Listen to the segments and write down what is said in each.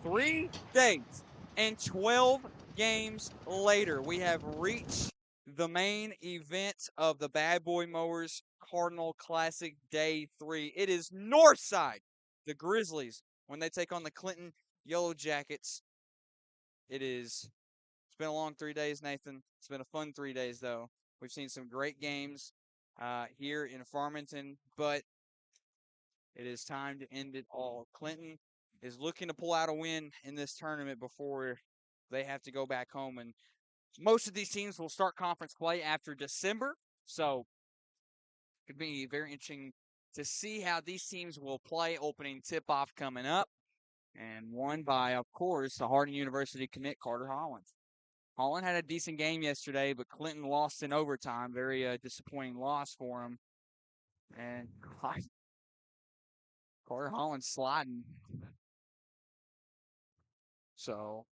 3 days and 12 games later, we have reached the main event of the Bad Boy Mowers Cardinal Classic Day 3. It is Northside, the Grizzlies, when they take on the Clinton Yellow Jackets. It's been a long 3 days, Nathan. It's been a fun 3 days, though. We've seen some great games here in Farmington, but it is time to end it all. Clinton is looking to pull out a win in this tournament before they have to go back home. And most of these teams will start conference play after December. So it could be very interesting to see how these teams will play. Opening tip-off coming up. And won by, of course, the Harding University commit, Carter Holland. Holland had a decent game yesterday, but Clinton lost in overtime. Very disappointing loss for him. And Carter Holland sliding. So,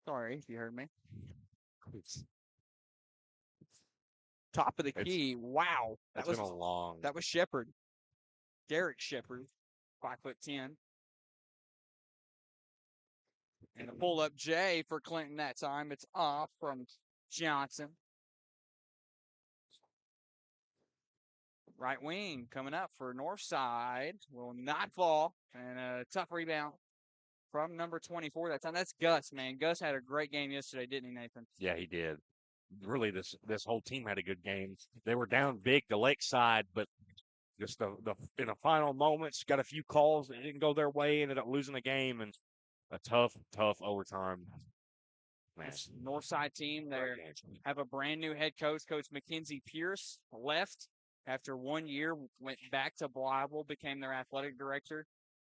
sorry if you heard me. Top of the key. Wow. That's been a long. That was Shepard. Derek Shepard, 5'10". And a pull-up J for Clinton that time. It's off from Johnson. Right wing coming up for Northside. Will not fall. And a tough rebound from number 24 that time. That's Gus, man. Gus had a great game yesterday, didn't he, Nathan? Yeah, he did. Really, this whole team had a good game. They were down big to Lakeside, but just the in the final moments, got a few calls that didn't go their way, ended up losing the game, and a tough overtime. This Northside team, they have a brand new head coach. Coach Mackenzie Pierce left after 1 year, went back to Blytheville, became their athletic director.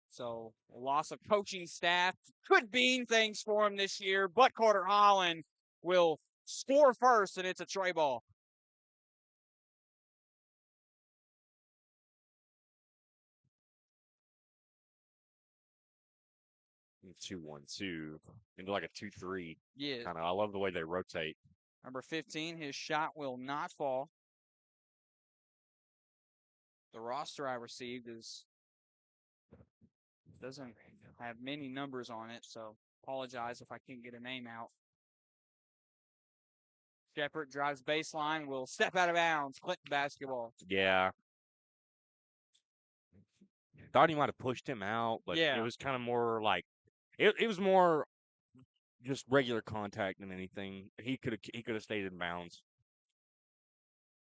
So a loss of coaching staff could mean things for him this year, but Carter Holland will score first, and it's a tray ball. Two 1-2 into like a 2-3. Yeah. Kind of. I love the way they rotate. Number 15, his shot will not fall. The roster I received doesn't have many numbers on it, so apologize if I can't get a name out. Shepard drives baseline, will step out of bounds. Clinton basketball. Yeah. Thought he might have pushed him out, but Yeah. it was kind of more like it was more just regular contact than anything. He could have stayed in bounds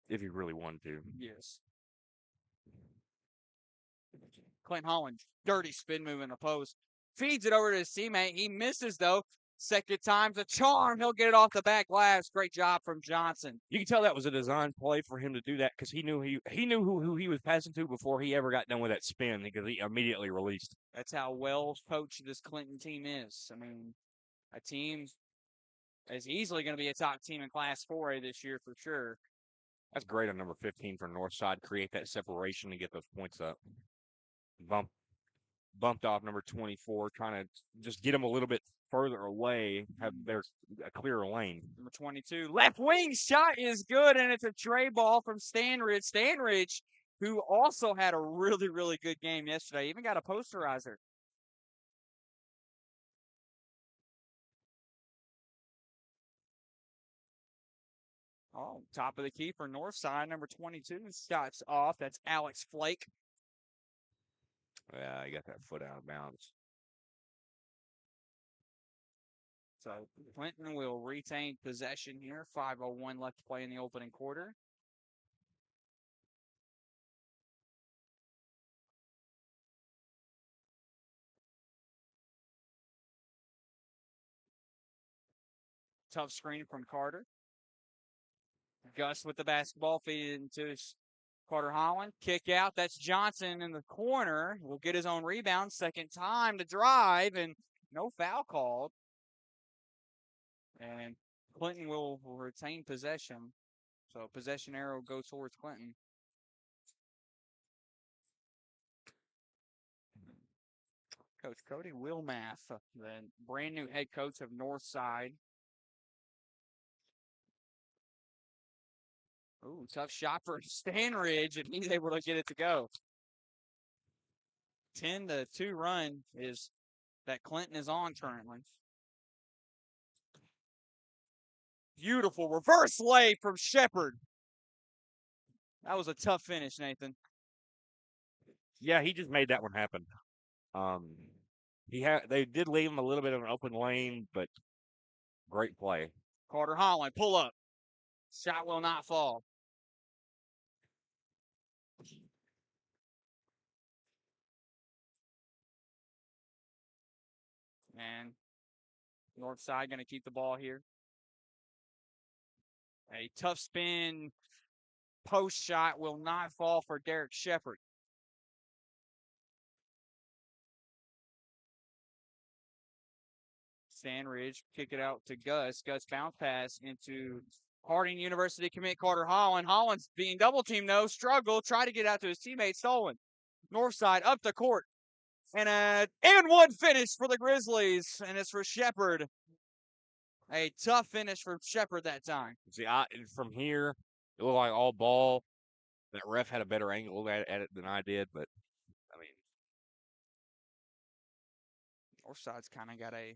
if he really wanted to. Yes. Clinton Holland, dirty spin move in the post. Feeds it over to his teammate. He misses, though. Second time's a charm. He'll get it off the back glass. Great job from Johnson. You can tell that was a design play for him to do that because he knew who he was passing to before he ever got done with that spin because he immediately released. That's how well coached this Clinton team is. I mean, a team is easily going to be a top team in Class 4A this year for sure. That's great on number 15 for Northside. Create that separation and get those points up. Bumped off number 24, trying to just get him a little bit further away, have their a clearer lane. Number 22, left wing shot is good, and it's a tray ball from Stanridge. Stanridge, who also had a really, really good game yesterday, even got a posterizer. Oh, top of the key for Northside, number 22, shots off. That's Alex Flake. Yeah, he got that foot out of bounds. So Clinton will retain possession here. 5:01 left to play in the opening quarter. Tough screen from Carter. Gus with the basketball, feed it into Carter Holland. Kick out. That's Johnson in the corner. Will get his own rebound. Second time to drive, and no foul called. And Clinton will retain possession. So possession arrow goes towards Clinton. Coach Cody Wilmath, the brand new head coach of Northside. Ooh, tough shot for Stanridge, and he's able to get it to go. 10-2 run is that Clinton is on currently. Beautiful reverse lay from Shepard. That was a tough finish, Nathan. Yeah, he just made that one happen. Um, they did leave him a little bit of an open lane, but great play. Carter Holland, pull up. Shot will not fall. And Northside going to keep the ball here. A tough spin post shot will not fall for Derek Shepard. Sandridge kick it out to Gus. Gus bounce pass into Harding University commit Carter Holland. Holland's being double teamed, though. Struggle. Try to get out to his teammate. Stolen. Northside up the court. And an and one finish for the Grizzlies. And it's for Shepard. A tough finish for Shepard that time. See, from here, it looked like all ball. That ref had a better angle at it than I did, but I mean, Northside's kind of got a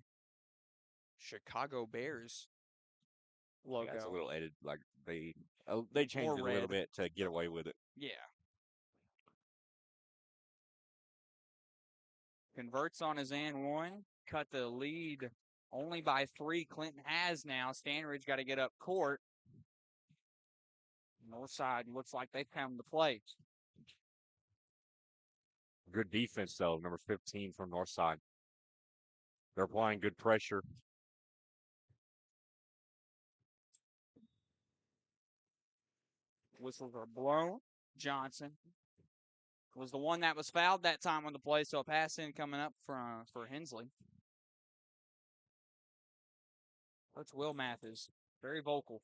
Chicago Bears logo. yeah, it's a little edited. Like they changed it a little bit to get away with it. Yeah. Converts on his and one. Cut the lead only by 3. Clinton has now. Stanridge got to get up court. Northside looks like they've come to play. Good defense though, number 15 from Northside. They're applying good pressure. Whistles are blown. Johnson was the one that was fouled that time on the play, so a pass in coming up for Hensley. Coach Wilmath is very vocal.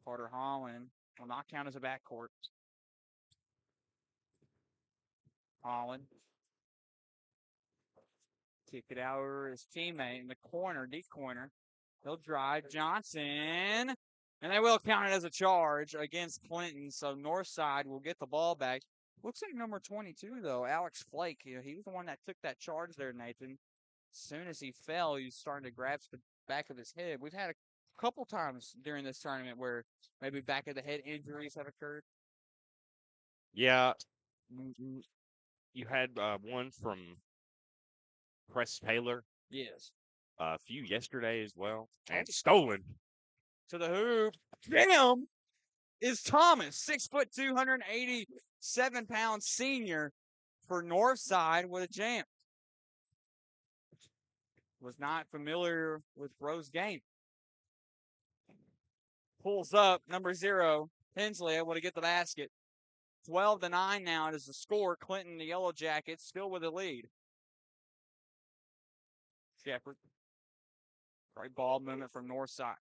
Carter Holland will not count as a backcourt. Holland. Kick it out to his teammate in the corner, deep corner. He'll drive Johnson. And they will count it as a charge against Clinton. So Northside will get the ball back. Looks like number 22, though, Alex Flake. He was the one that took that charge there, Nathan. As soon as he fell, he was starting to grasp the back of his head. We've had a couple times during this tournament where maybe back of the head injuries have occurred. Yeah, you had one from Press Taylor. Yes. A few yesterday as well. And stolen. To the hoop. Damn! Is Thomas, 6', 287-pound senior for Northside with a jam. Was not familiar with Bro's game. Pulls up, number 0, Hensley able to get the basket. 12-9 now. It is the score. Clinton, the Yellow Jackets, still with the lead. Shepard. Great ball movement from Northside.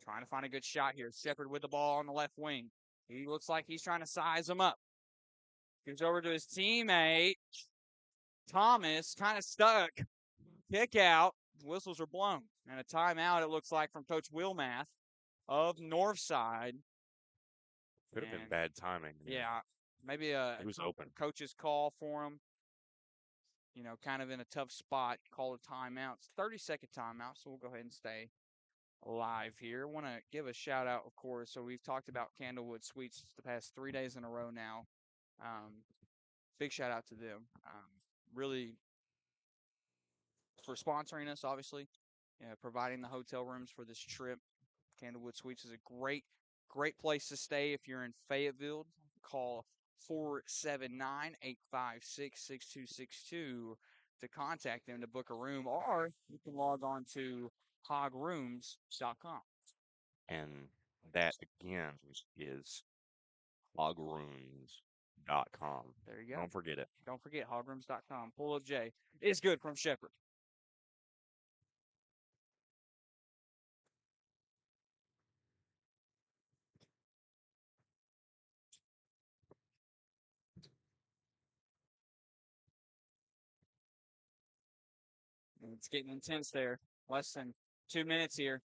Trying to find a good shot here. Shepard with the ball on the left wing. He looks like he's trying to size him up. Gives over to his teammate. Thomas kind of stuck. Kick out. Whistles are blown. And a timeout, it looks like, from Coach Wilmath of Northside. Could have been bad timing. Yeah. Maybe he was open. Coach's call for him. You know, kind of in a tough spot. Call a timeout. It's 30-second timeout, so we'll go ahead and stay live here. Want to give a shout out, of course. So we've talked about Candlewood Suites the past 3 days in a row now. Big shout out to them. Really for sponsoring us, obviously, providing the hotel rooms for this trip. Candlewood Suites is a great place to stay if you're in Fayetteville. Call 479-856-6262 to contact them to book a room, or you can log on to hogrooms.com. And that, again, is hogrooms.com. There you go. Don't forget it. Don't forget hogrooms.com. Pull up J. It's good from Shepard. It's getting intense there. Less than 2 minutes here.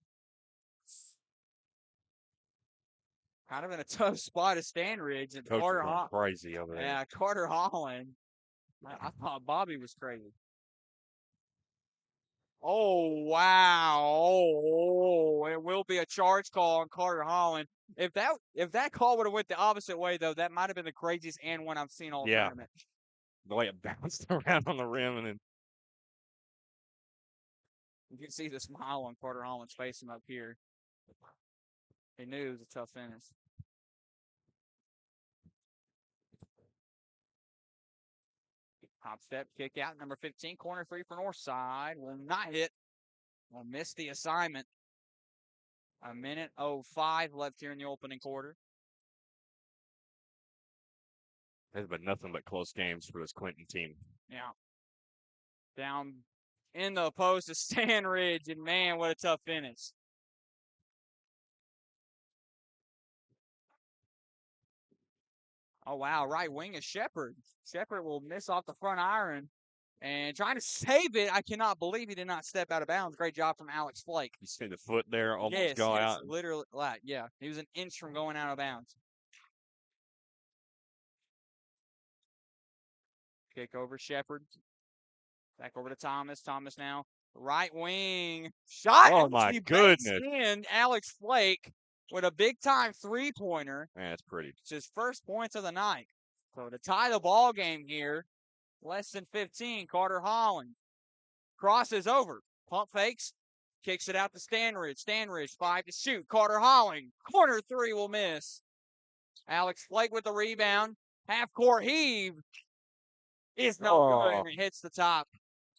Kind of in a tough spot at Stanridge. And Coach Carter is going Holland. crazy over there. Yeah, Carter Holland. I thought Bobby was crazy. Oh, wow. Oh, it will be a charge call on Carter Holland. If that call would have went the opposite way, though, that might have been the craziest and one I've seen all Yeah. tournament. The way it bounced around on the rim and then You can see the smile on Carter Holland's face from up here. He knew it was a tough finish. Hop step, kick out, number 15, corner three for Northside. Will not hit. Will miss the assignment. A minute 05 left here in the opening quarter. there's been nothing but close games for this Clinton team. Yeah. Down in the post to Stanridge, and man, what a tough finish. Oh, wow. Right wing is Shepard. Shepard will miss off the front iron. And trying to save it, I cannot believe he did not step out of bounds. Great job from Alex Flake. You see the foot there almost Yes, go yes, out. literally, yeah. He was an inch from going out of bounds. Kick over Shepard. Back over to Thomas. Thomas now. Right wing. Shot. Oh, my goodness. In Alex Flake with a big-time three-pointer. Man, that's pretty. It's his first points of the night. So to tie the ball game here, less than 15, Carter Holland crosses over. Pump fakes. Kicks it out to Stanridge. Stanridge, 5 to shoot. Carter Holland. Corner three will miss. Alex Flake with the rebound. Half-court heave. Is no good, and it hits the top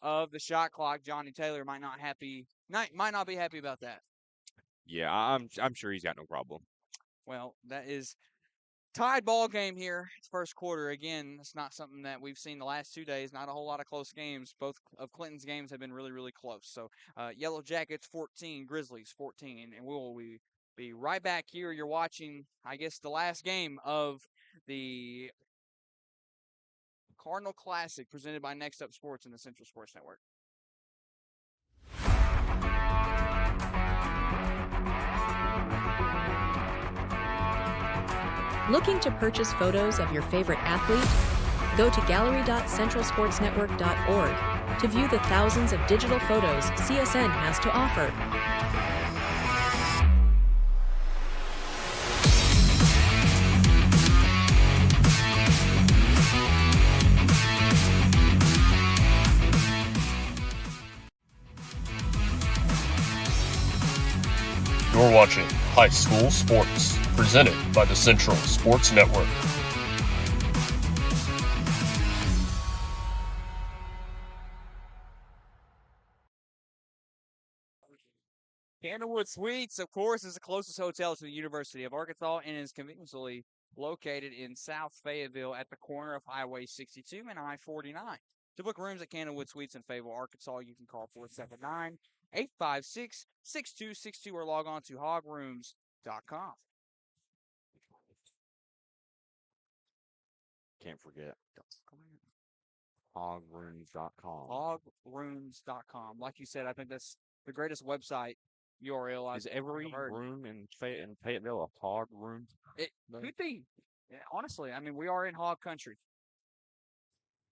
of the shot clock. Johnny Taylor might not be happy about that. Yeah, I'm sure he's got no problem. Well, that is tied ball game here. It's first quarter. Again, it's not something that we've seen the last 2 days. Not a whole lot of close games. Both of Clinton's games have been really, really close. So, Yellow Jackets 14, Grizzlies 14, and we'll be right back here. You're watching, I guess, the last game of the Cardinal Classic presented by Next Up Sports and the Central Sports Network. Looking to purchase photos of your favorite athlete? Go to gallery.centralsportsnetwork.org to view the thousands of digital photos CSN has to offer. You're watching High School Sports, presented by the Central Sports Network. Candlewood Suites, of course, is the closest hotel to the University of Arkansas and is conveniently located in South Fayetteville at the corner of Highway 62 and I-49. To book rooms at Candlewood Suites in Fayetteville, Arkansas, you can call 479-856-6262 or log on to hogrooms.com. Can't forget. Hogrooms.com. Hogrooms.com. Like you said, I think that's the greatest website URL I've Is every heard. room in Fayetteville a hog room? It could be. Yeah, honestly, I mean, we are in hog country.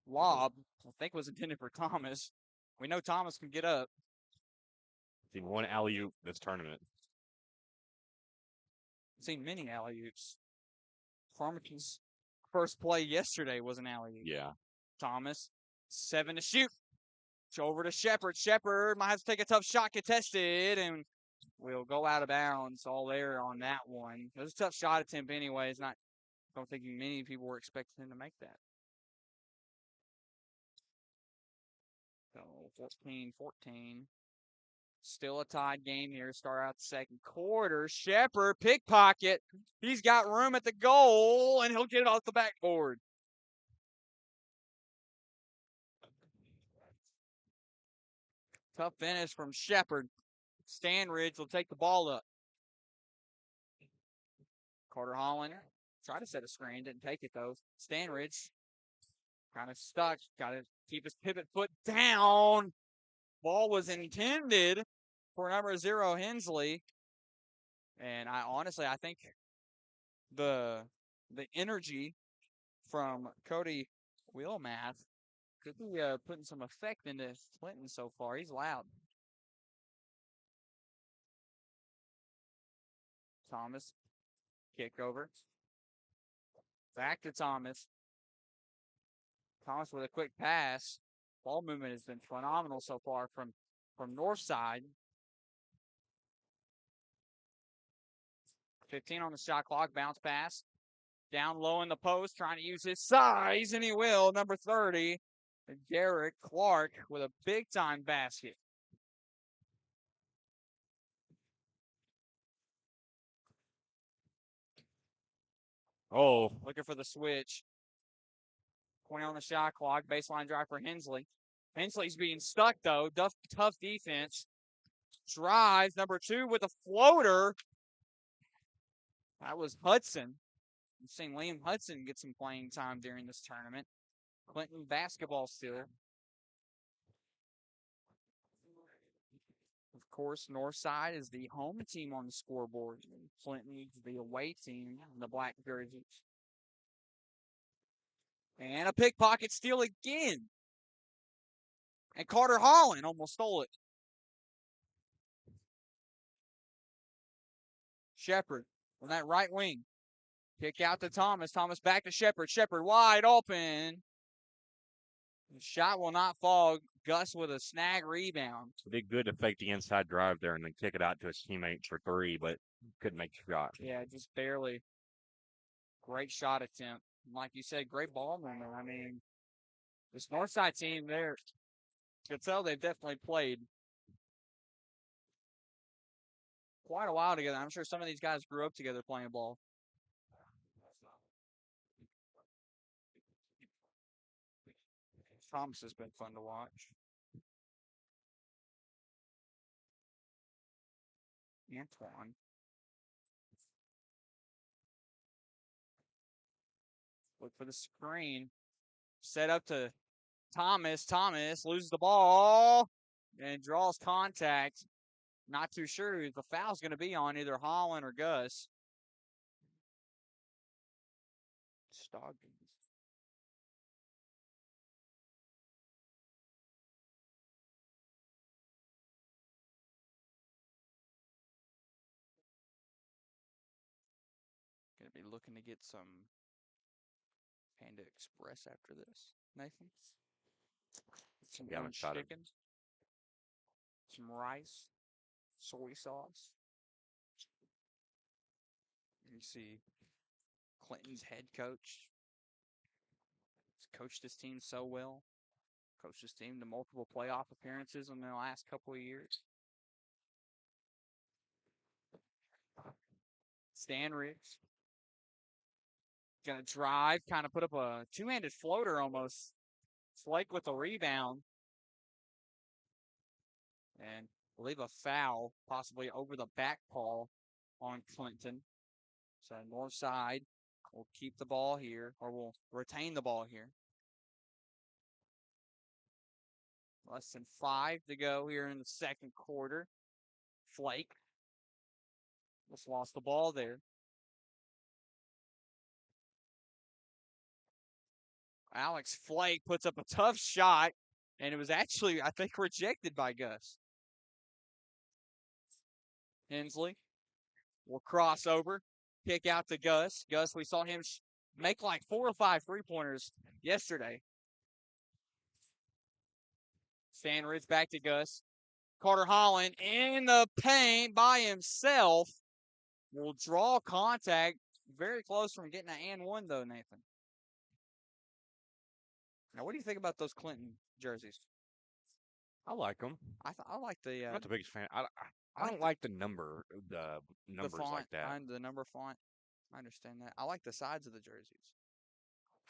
Lob, I think, was intended for Thomas. We know Thomas can get up. Seen one alley-oop this tournament. Seen many alley-oops. Farmington's first play yesterday was an alley-oop. Yeah. Thomas, 7 to shoot. Over to Shepard. Shepard might have to take a tough shot contested, and will go out of bounds all there on that one. It was a tough shot attempt anyway. I don't think many people were expecting him to make that. So 14-14. Still a tied game here. Start out the second quarter. Shepard, pickpocket. He's got room at the goal, and he'll get it off the backboard. Tough finish from Shepard. Stanridge will take the ball up. Carter Holland tried to set a screen, didn't take it though. Stanridge kind of stuck. Got to keep his pivot foot down. Ball was intended for number 0, Hensley. And I think the energy from Cody Wheelmath could be putting some effect into Clinton so far. He's loud. Thomas, kick over. Back to Thomas. Thomas with a quick pass. Ball movement has been phenomenal so far from Northside. 15 on the shot clock. Bounce pass. Down low in the post, trying to use his size, and he will. Number 30, Derek Clark with a big-time basket. Oh, Looking for the switch. 20 on the shot clock. Baseline drive for Hensley. Hensley's being stuck, though. Tough defense. Drives, number 2 with a floater. That was Hudson. We've seen Liam Hudson get some playing time during this tournament. Clinton basketball still. Of course, Northside is the home team on the scoreboard. Clinton is the away team in the black jerseys. And a pickpocket steal again. And Carter Holland almost stole it. Shepard on that right wing. Kick out to Thomas. Thomas back to Shepard. Shepard wide open. The shot will not fall. Gus with a snag rebound. did good to fake the inside drive there and then kick it out to his teammates for 3, but couldn't make the shot. Yeah, just barely. Great shot attempt. Like you said, great ball movement. I mean, this Northside team, you can tell they've definitely played quite a while together. I'm sure some of these guys grew up together playing ball. Thomas has been fun to watch. Antoine. Look for the screen. Set up to Thomas. Thomas loses the ball and draws contact. Not too sure who the foul's going to be on, either Holland or Gus. Stoggins. Going to be looking to get some Panda Express after this, Nathan. Some Yeah, I'm orange excited. chicken. Some rice. Soy sauce. You see Clinton's head coach. He's coached his team so well. Coached his team to multiple playoff appearances in the last couple of years. Stan Riggs. Gonna drive, kind of put up a two-handed floater almost. Flake with a rebound. And leave a foul, possibly over the back paw on Clinton. So Northside will keep the ball here, or will retain the ball here. Less than 5 to go here in the second quarter. Flake just lost the ball there. Alex Flake puts up a tough shot, and it was actually, I think, rejected by Gus. Hensley will cross over, kick out to Gus. Gus, we saw him make like 4 or 5 three-pointers yesterday. Sandridge back to Gus. Carter Holland in the paint by himself will draw contact. Very close from getting an and one, though, Nathan. Now, what do you think about those Clinton jerseys? I like them. I like the I'm not the biggest fan. I like don't like the numbers font, like that. the number font. I understand that. I like the sides of the jerseys.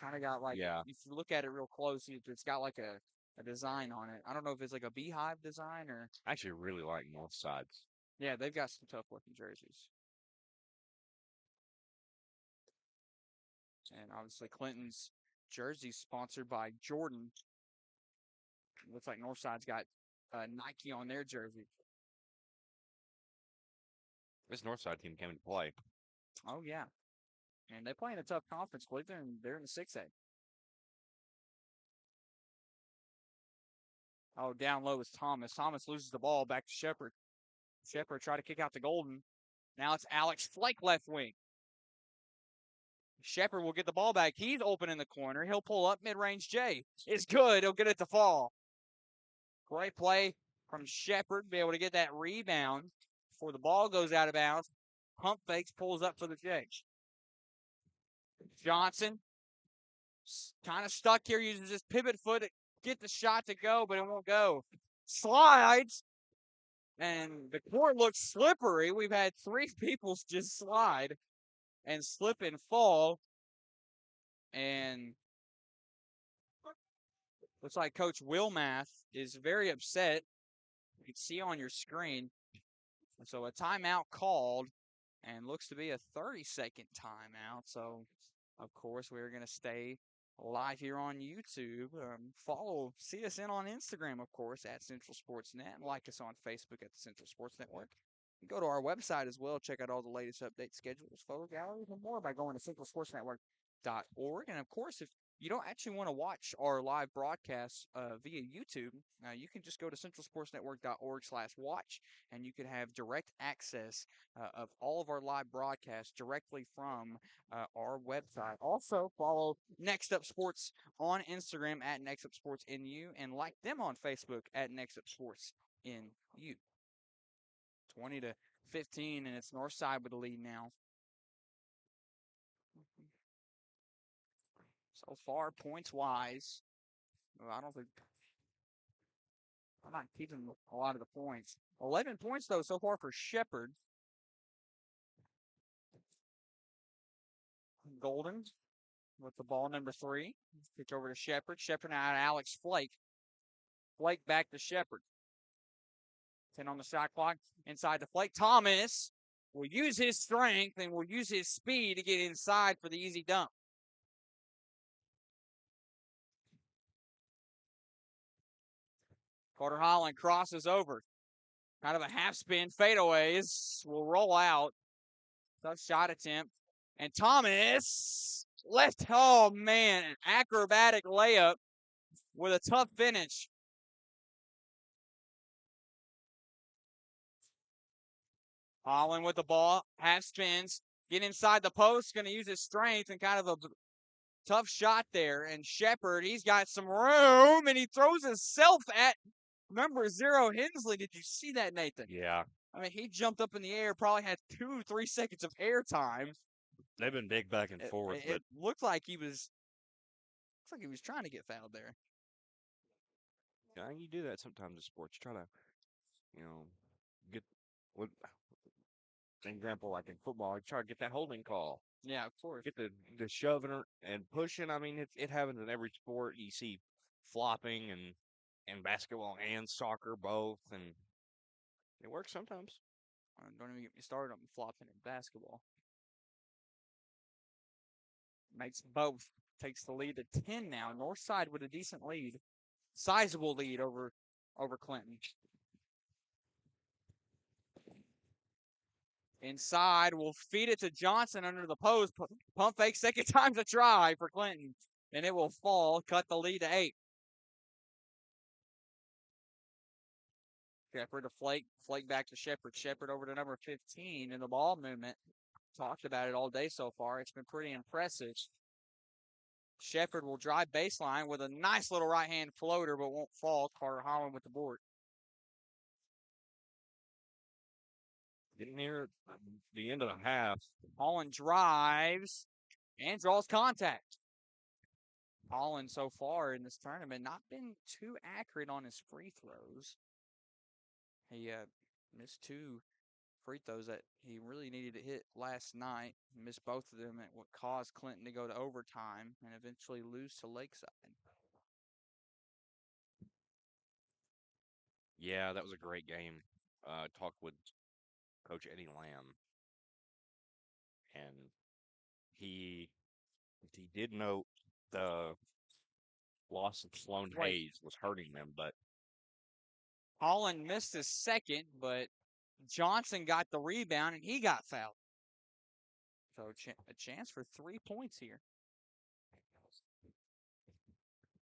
Kind of got like, Yeah. if you look at it real close, it's got like a design on it. I don't know if it's like a beehive design or. I actually really like Northside's. Yeah, they've got some tough looking jerseys. And obviously Clinton's jersey sponsored by Jordan. Looks like Northside's got Nike on their jersey. This Northside team came into play. Oh, yeah. And they play in a tough conference. They're in the 6A. Oh, down low is Thomas. Thomas loses the ball back to Shepard. Shepard try to kick out to Golden. Now it's Alex Flake left wing. Shepard will get the ball back. He's open in the corner. He'll pull up mid-range. Jay is good. He'll get it to fall. Great play from Shepard. Be able to get that rebound before the ball goes out of bounds. Pump fakes, pulls up for the Jay. Johnson kind of stuck here, uses his pivot foot to get the shot to go, but it won't go. Slides, and the court looks slippery. We've had 3 people just slide and slip and fall. And looks like Coach Wilmath is very upset. You can see on your screen. So a timeout called, and looks to be a 30-second timeout. So, of course, we're going to stay live here on YouTube. Follow CSN on Instagram, of course, at Central Sports Net. And like us on Facebook at the Central Sports Network. Go to our website as well. Check out all the latest updates, schedules, photo galleries, and more by going to centralsportsnetwork.org. And, of course, if you don't actually want to watch our live broadcasts via YouTube, you can just go to centralsportsnetwork.org/watch, and you can have direct access of all of our live broadcasts directly from our website. Also, follow Next Up Sports on Instagram at Next Up Sports NU, and like them on Facebook at Next Up Sports NU. 20-15, and it's Northside with the lead now. So far, points-wise, I'm not keeping a lot of the points. 11 points, though, so far for Shepard. Golden with the ball, number 3. Pitch over to Shepard. Shepard now to Alex Flake. Flake back to Shepard. 10 on the shot clock. Inside to Flake. Thomas will use his strength and will use his speed to get inside for the easy dunk. Carter Holland crosses over. Kind of a half spin. Fadeaways will roll out. Tough shot attempt. And Thomas left. Oh, man. An acrobatic layup with a tough finish. Holland with the ball. Half spins. Get inside the post. Going to use his strength and kind of a tough shot there. And Shepard, he's got some room. And he throws himself at number 0, Hensley. Did you see that, Nathan? Yeah. I mean, he jumped up in the air, probably had 2-3 seconds of air time. They've been big back and forth, but It looked like he was trying to get fouled there. yeah, you do that sometimes in sports. You try to, get what example like in football, you try to get that holding call. Yeah, of course. Get the shoving and pushing. I mean, it happens in every sport. You see flopping and basketball and soccer both, and it works sometimes. Don't even get me started on flopping in basketball. Makes both. Takes the lead to 10 now. Northside with a decent lead. Sizable lead over Clinton. Inside, will feed it to Johnson under the post. Pump fake, second time's a try for Clinton. And it will fall, cut the lead to 8. Shepard to Flake. Flake back to Shepard. Shepard over to number 15 in the ball movement. Talked about it all day so far. It's been pretty impressive. Shepard will drive baseline with a nice little right-hand floater, but won't fall. Carter Holland with the board. Getting near the end of the half. Holland drives and draws contact. Holland so far in this tournament not been too accurate on his free throws. He missed 2 free throws that he really needed to hit last night. He missed both of them, and what caused Clinton to go to overtime and eventually lose to Lakeside. Yeah, that was a great game. Talked with Coach Eddie Lamb, and he did note the loss of Sloan Hayes was hurting them, but Holland missed his second, but Johnson got the rebound and he got fouled. So a chance for 3 points here.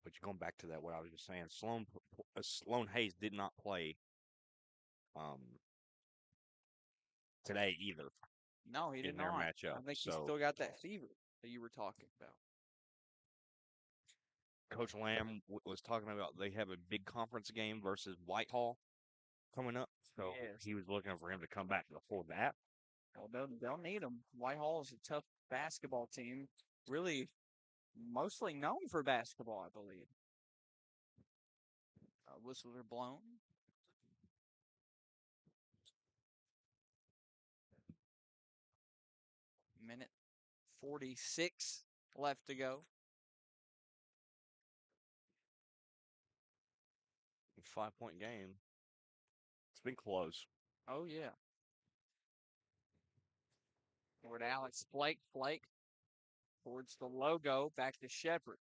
But you're going back to that, what I was just saying. Sloan Hayes did not play um, today either No, he did in their not. matchup. I think he's So still got that fever that you were talking about. Coach Lamb was talking about they have a big conference game versus Whitehall coming up. So Yes. he was looking for him to come back before that. Well, they'll need him. Whitehall is a tough basketball team. Really, mostly known for basketball, I believe. Whistles are blown. Minute 46 left to go. 5-point game. It's been close. Oh, yeah. Toward Alex Flake. Flake towards the logo. Back to Shepard.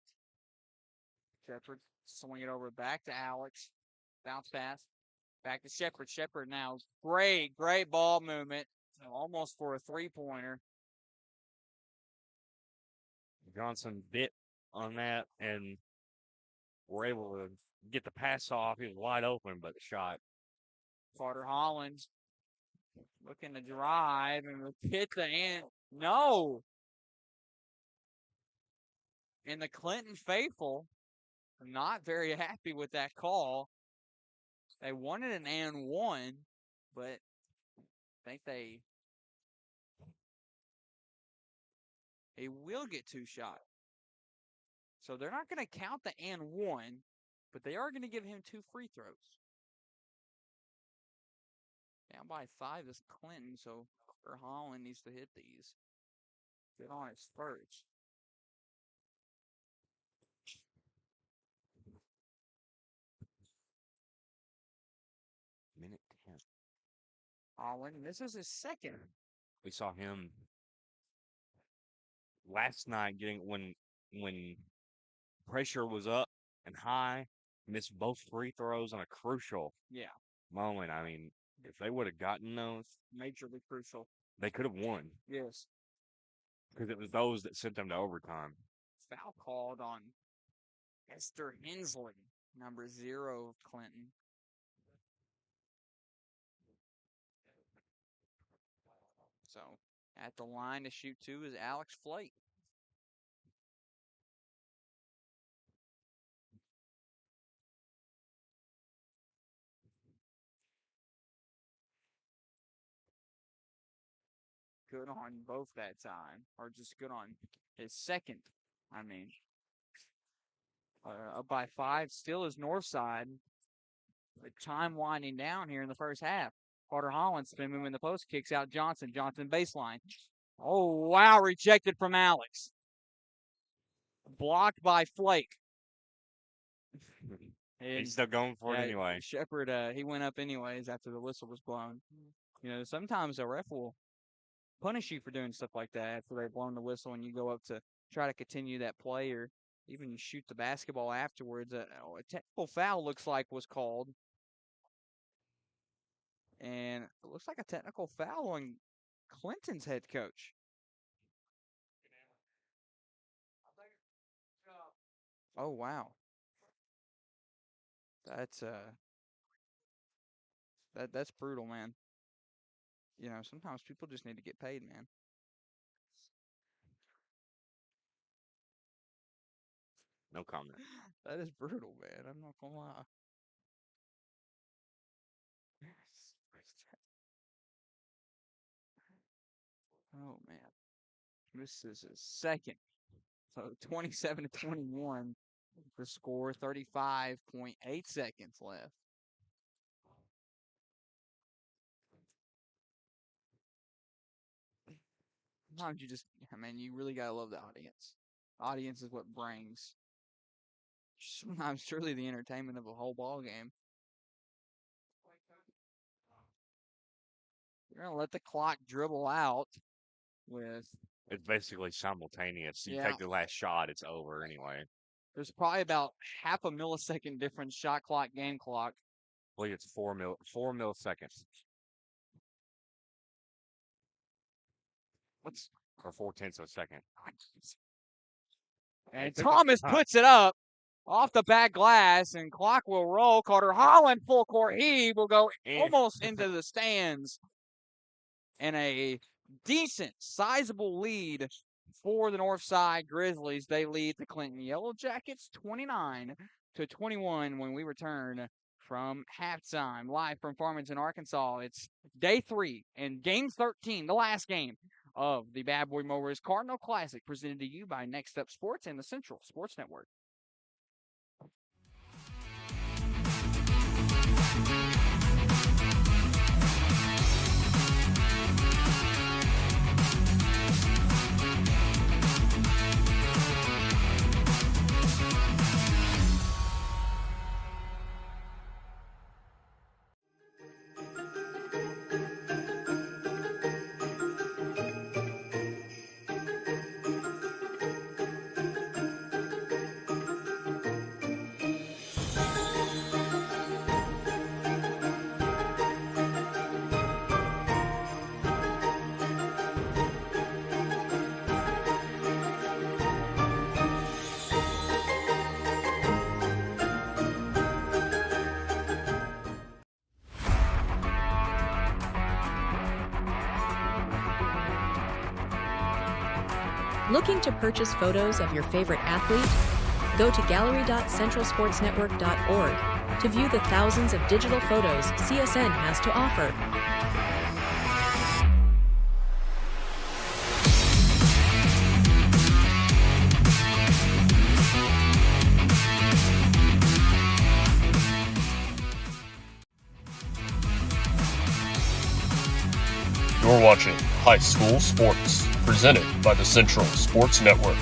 Shepard swing it over back to Alex. Bounce pass. Back to Shepard. Shepard now. Great ball movement. Almost for a three-pointer. Johnson bit on that and were able to get the pass off. He was wide open, but the shot. Carter Hollins looking to drive and hit the end. No. And the Clinton faithful not very happy with that call. They wanted an and one, but I think they will get two shots. So they're not going to count the and one, but they are going to give him 2 free throws. Down by 5 is Clinton, so Carter Holland needs to hit these. Get on his first. Minute 10. Holland, this is his second. We saw him last night getting when pressure was up and high, missed both free throws on a crucial moment. I mean, if they would have gotten those, Majorly crucial. they could have won Yes. because it was those that sent them to overtime. Foul called on Esther Hensley, number 0 of Clinton. So at the line to shoot 2 is Alex Flake. Good on both that time, or just good on his second. I mean, up by 5 still is Northside. The time winding down here in the first half. Carter Holland's been moving the post, kicks out Johnson. Johnson baseline. Oh, wow, rejected from Alex. Blocked by Flake. He's still going for it anyway. Shepard, he went up anyways after the whistle was blown. You know, sometimes a ref will punish you for doing stuff like that after they've blown the whistle and you go up to try to continue that play or even shoot the basketball afterwards. A technical foul looks like was called. And it looks like a technical foul on Clinton's head coach. Oh, wow. That's that's brutal, man. You know, sometimes people just need to get paid, man. No comment. That is brutal, man. I'm not gonna lie. Oh man. This is his second. So 27-21. The score, 35.8 seconds left. Sometimes you just, I mean, you really gotta love the audience. Audience is what brings sometimes truly the entertainment of a whole ball game. You're gonna let the clock dribble out with. It's basically simultaneous. You Yeah. take the last shot, it's over anyway. There's probably about half a millisecond difference, shot clock, game clock. I believe it's 4 milliseconds. or 0.4 of a second. And It took us Thomas time. puts it up off the back glass, and clock will roll. Carter Holland, full court heave, will go Eh. almost into the stands. And a decent, sizable lead for the Northside Grizzlies. They lead the Clinton Yellow Jackets 29-21 when we return from halftime. Live from Farmington, Arkansas. It's day 3 and game 13, the last game of the Bad Boy Mowers Cardinal Classic, presented to you by Next Up Sports and the Central Sports Network. Looking to purchase photos of your favorite athlete? Go to gallery.centralsportsnetwork.org to view the thousands of digital photos CSN has to offer. You're watching High School Sports, presented by the Central Sports Network.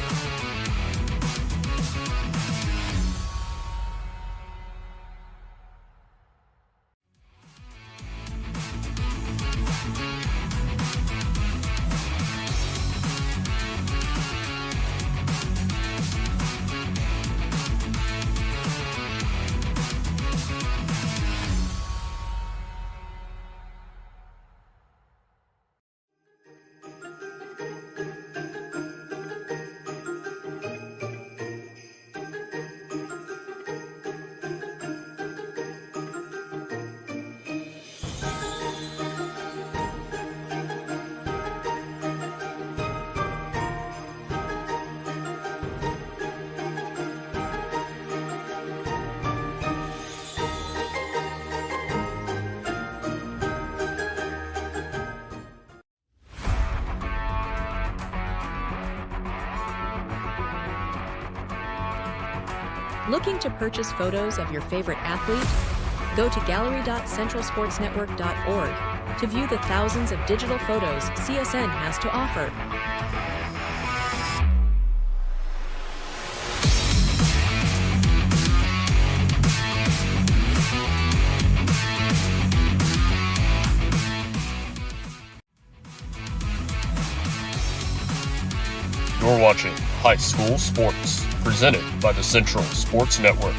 Looking to purchase photos of your favorite athlete? Go to gallery.centralsportsnetwork.org to view the thousands of digital photos CSN has to offer. You're watching High School Sports, presented by the Central Sports Network.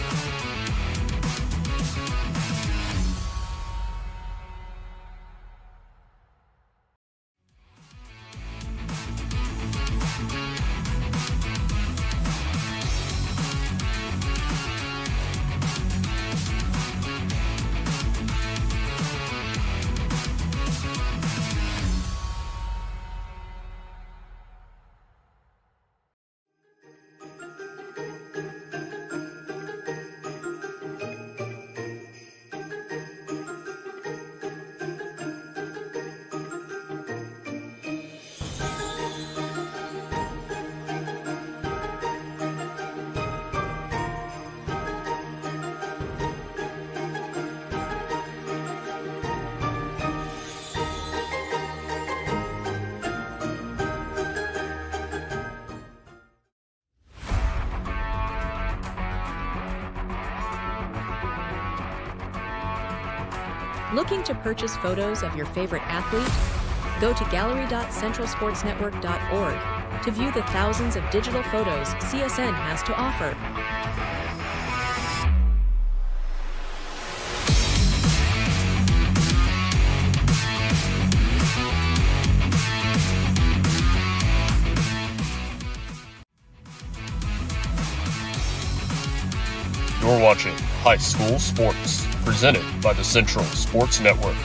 Looking to purchase photos of your favorite athlete? Go to gallery.centralsportsnetwork.org to view the thousands of digital photos CSN has to offer. high school sports, presented by the Central Sports Network.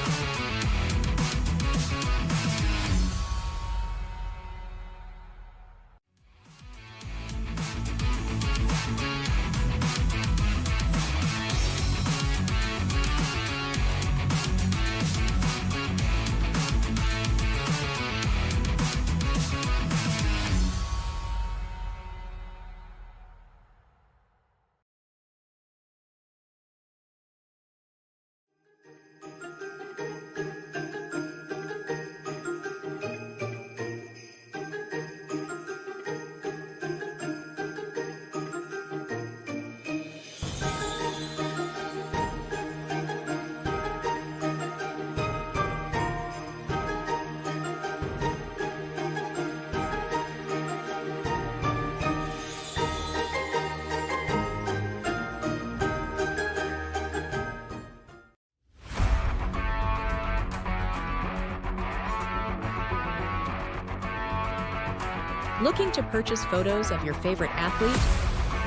Looking to purchase photos of your favorite athlete?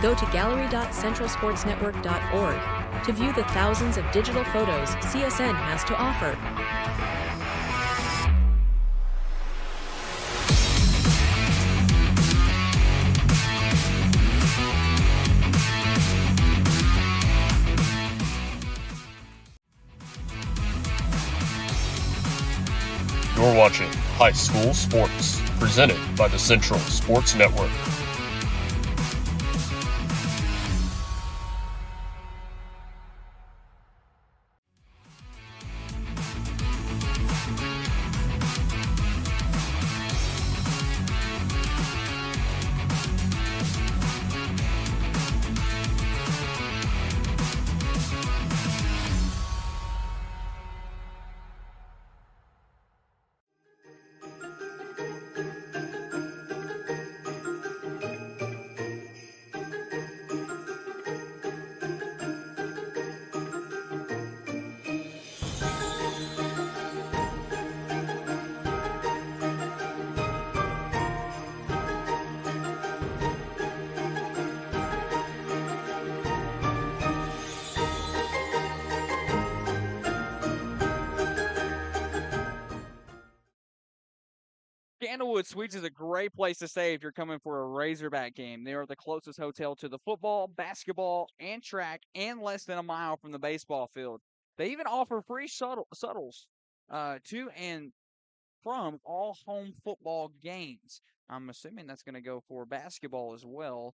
Go to gallery.centralsportsnetwork.org to view the thousands of digital photos CSN has to offer. You're watching High School Sports, presented by the Central Sports Network. Candlewood Suites is a great place to stay if you're coming for a Razorback game. They are the closest hotel to the football, basketball, and track, and less than a mile from the baseball field. They even offer free shuttles to and from all home football games. I'm assuming that's going to go for basketball as well.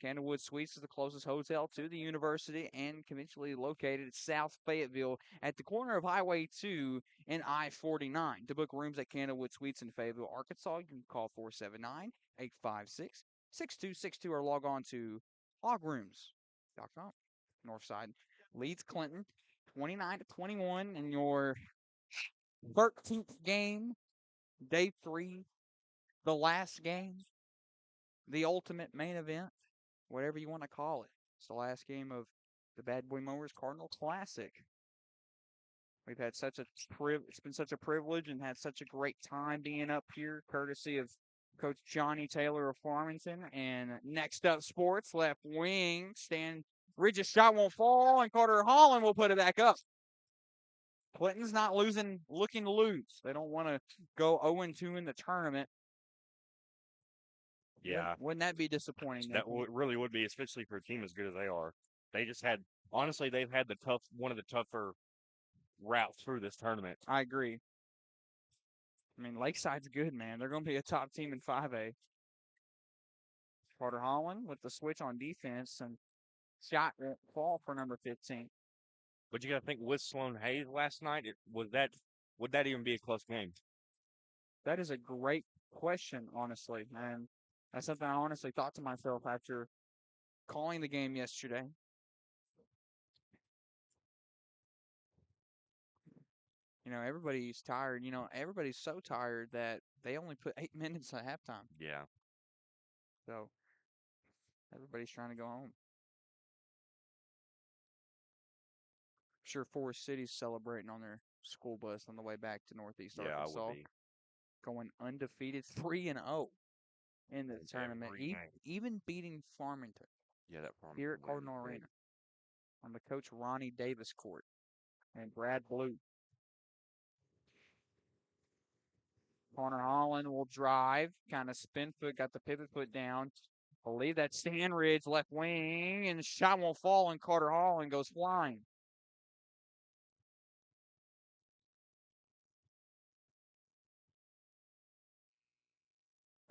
Candlewood Suites is the closest hotel to the university and conventionally located at South Fayetteville at the corner of Highway 2 and I-49. To book rooms at Candlewood Suites in Fayetteville, Arkansas, you can call 479-856-6262 or log on to hogrooms.com. Northside leads Clinton 29-21 in your 13th game, day 3, the last game, the ultimate main event, whatever you want to call it. It's the last game of the Bad Boy Mowers Cardinal Classic. We've had it's been such a privilege and had such a great time being up here, courtesy of Coach Johnny Taylor of Farmington. And next up, sports left wing, Stan Ridge's shot won't fall, and Carter Holland will put it back up. Clinton's not looking to lose. They don't want to go 0-2 in the tournament. Yeah. Wouldn't that be disappointing? That really would be, especially for a team as good as they are. They just had, honestly, they've had one of the tougher routes through this tournament. I agree. I mean, Lakeside's good, man. They're going to be a top team in 5A. Carter Holland with the switch on defense, and shot won't fall for number 15. But you got to think with Sloan Hayes last night, would that even be a close game? That is a great question, honestly. And that's something I honestly thought to myself after calling the game yesterday. You know, everybody's tired. You know, everybody's so tired that they only put 8 minutes at halftime. Yeah. So everybody's trying to go home. Sure, Forest City's celebrating on their school bus on the way back to Northeast Arkansas. I would be. Going undefeated 3-0 in the tournament, even beating Farmington. Yeah, that Farmington here at Cardinal Arena. on the Coach Ronnie Davis court. And Brad Blue. Connor Holland will drive, kind of spin foot, got the pivot foot down. Believe that's Stan Ridge, left wing, and the shot won't fall, and Carter Holland goes flying.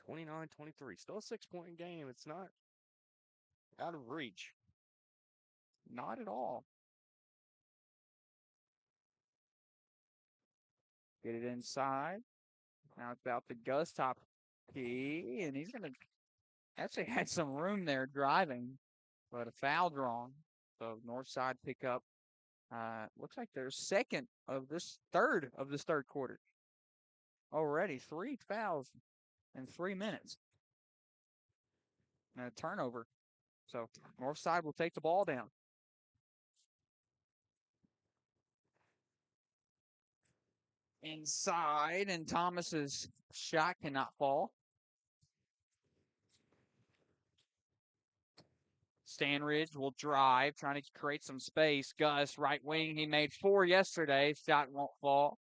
(29-23). Still a 6-point game. It's not out of reach. Not at all. Get it inside. Now it's about the Gus top key, and he's going to actually had some room there driving, but a foul drawn. So Northside pick up. Looks like their third of this third quarter. Already 3 fouls in 3 minutes. And a turnover. So Northside will take the ball down. Inside, and Thomas's shot cannot fall. Stanridge will drive, trying to create some space. Gus, right wing, he made 4 yesterday. Shot won't fall.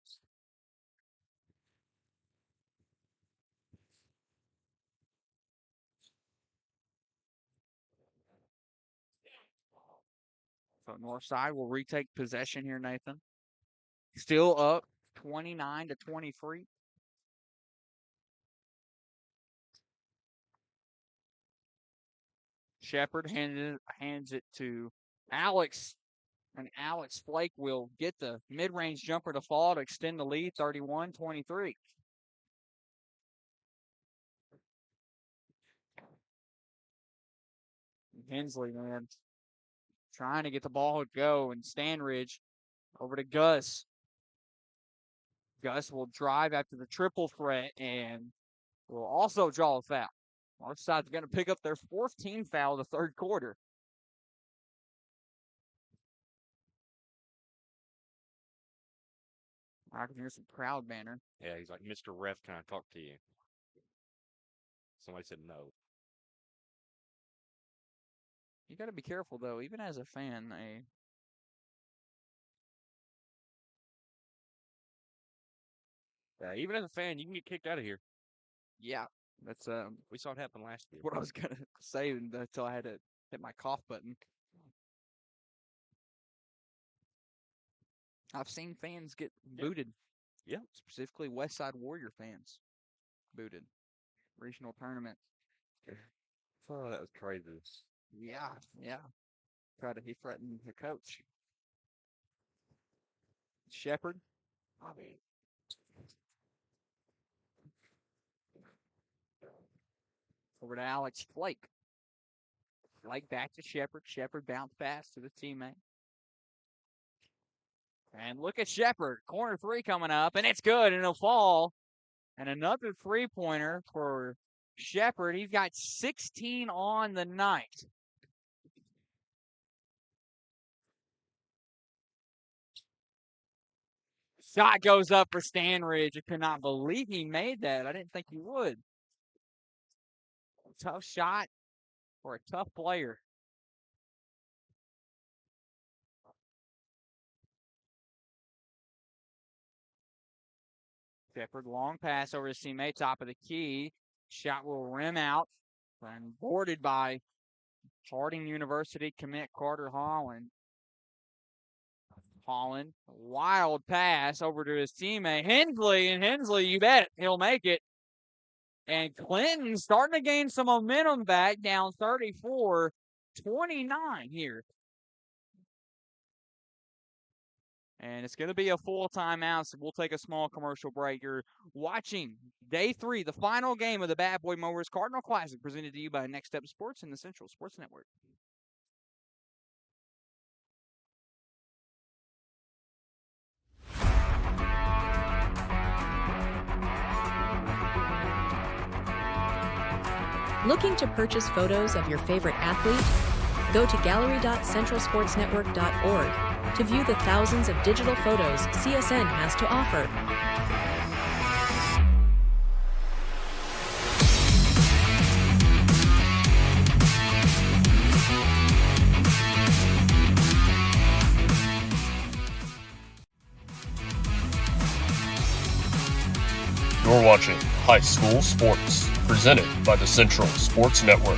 So Northside will retake possession here, Nathan. Still up 29-23. Shepard hands it to Alex, and Alex Flake will get the mid-range jumper to fall to extend the lead, 31-23. Hensley, man, trying to get the ball to go, and Stanridge over to Gus. Gus will drive after the triple threat and will also draw a foul. Northside's going to pick up their 4th team foul of the third quarter. I can hear some crowd banner. Yeah, he's like, Mr. Ref, can I talk to you? Somebody said no. You got to be careful, though, even as a fan. Yeah, even as a fan, you can get kicked out of here. Yeah, that's We saw it happen last year. what I was going to say until I had to hit my cough button. I've seen fans get booted. Yeah. Specifically Westside Warrior fans booted. Regional tournament. Oh, that was crazy. Yeah. He threatened the coach. Shepard. Over to Alex Flake. Flake back to Shepard. Shepard bounced pass to the teammate. And look at Shepard. Corner 3 coming up, and it's good, and it'll fall. And another 3-pointer for Shepard. He's got 16 on the night. Shot goes up for Stanridge. I could not believe he made that. I didn't think he would. Tough shot for a tough player. Shepard, long pass over his teammate, top of the key. Shot will rim out and boarded by Harding University commit Carter Holland. Holland, wild pass over to his teammate Hensley, and Hensley, you bet he'll make it. And Clinton starting to gain some momentum back, down 34-29 here. And it's going to be a full timeout, so we'll take a small commercial break. You're watching Day 3, the final game of the Bad Boy Mowers Cardinal Classic, presented to you by Next Step Sports and the Central Sports Network. Looking to purchase photos of your favorite athlete? Go to gallery.centralsportsnetwork.org to view the thousands of digital photos CSN has to offer. You're watching High School Sports, presented by the Central Sports Network.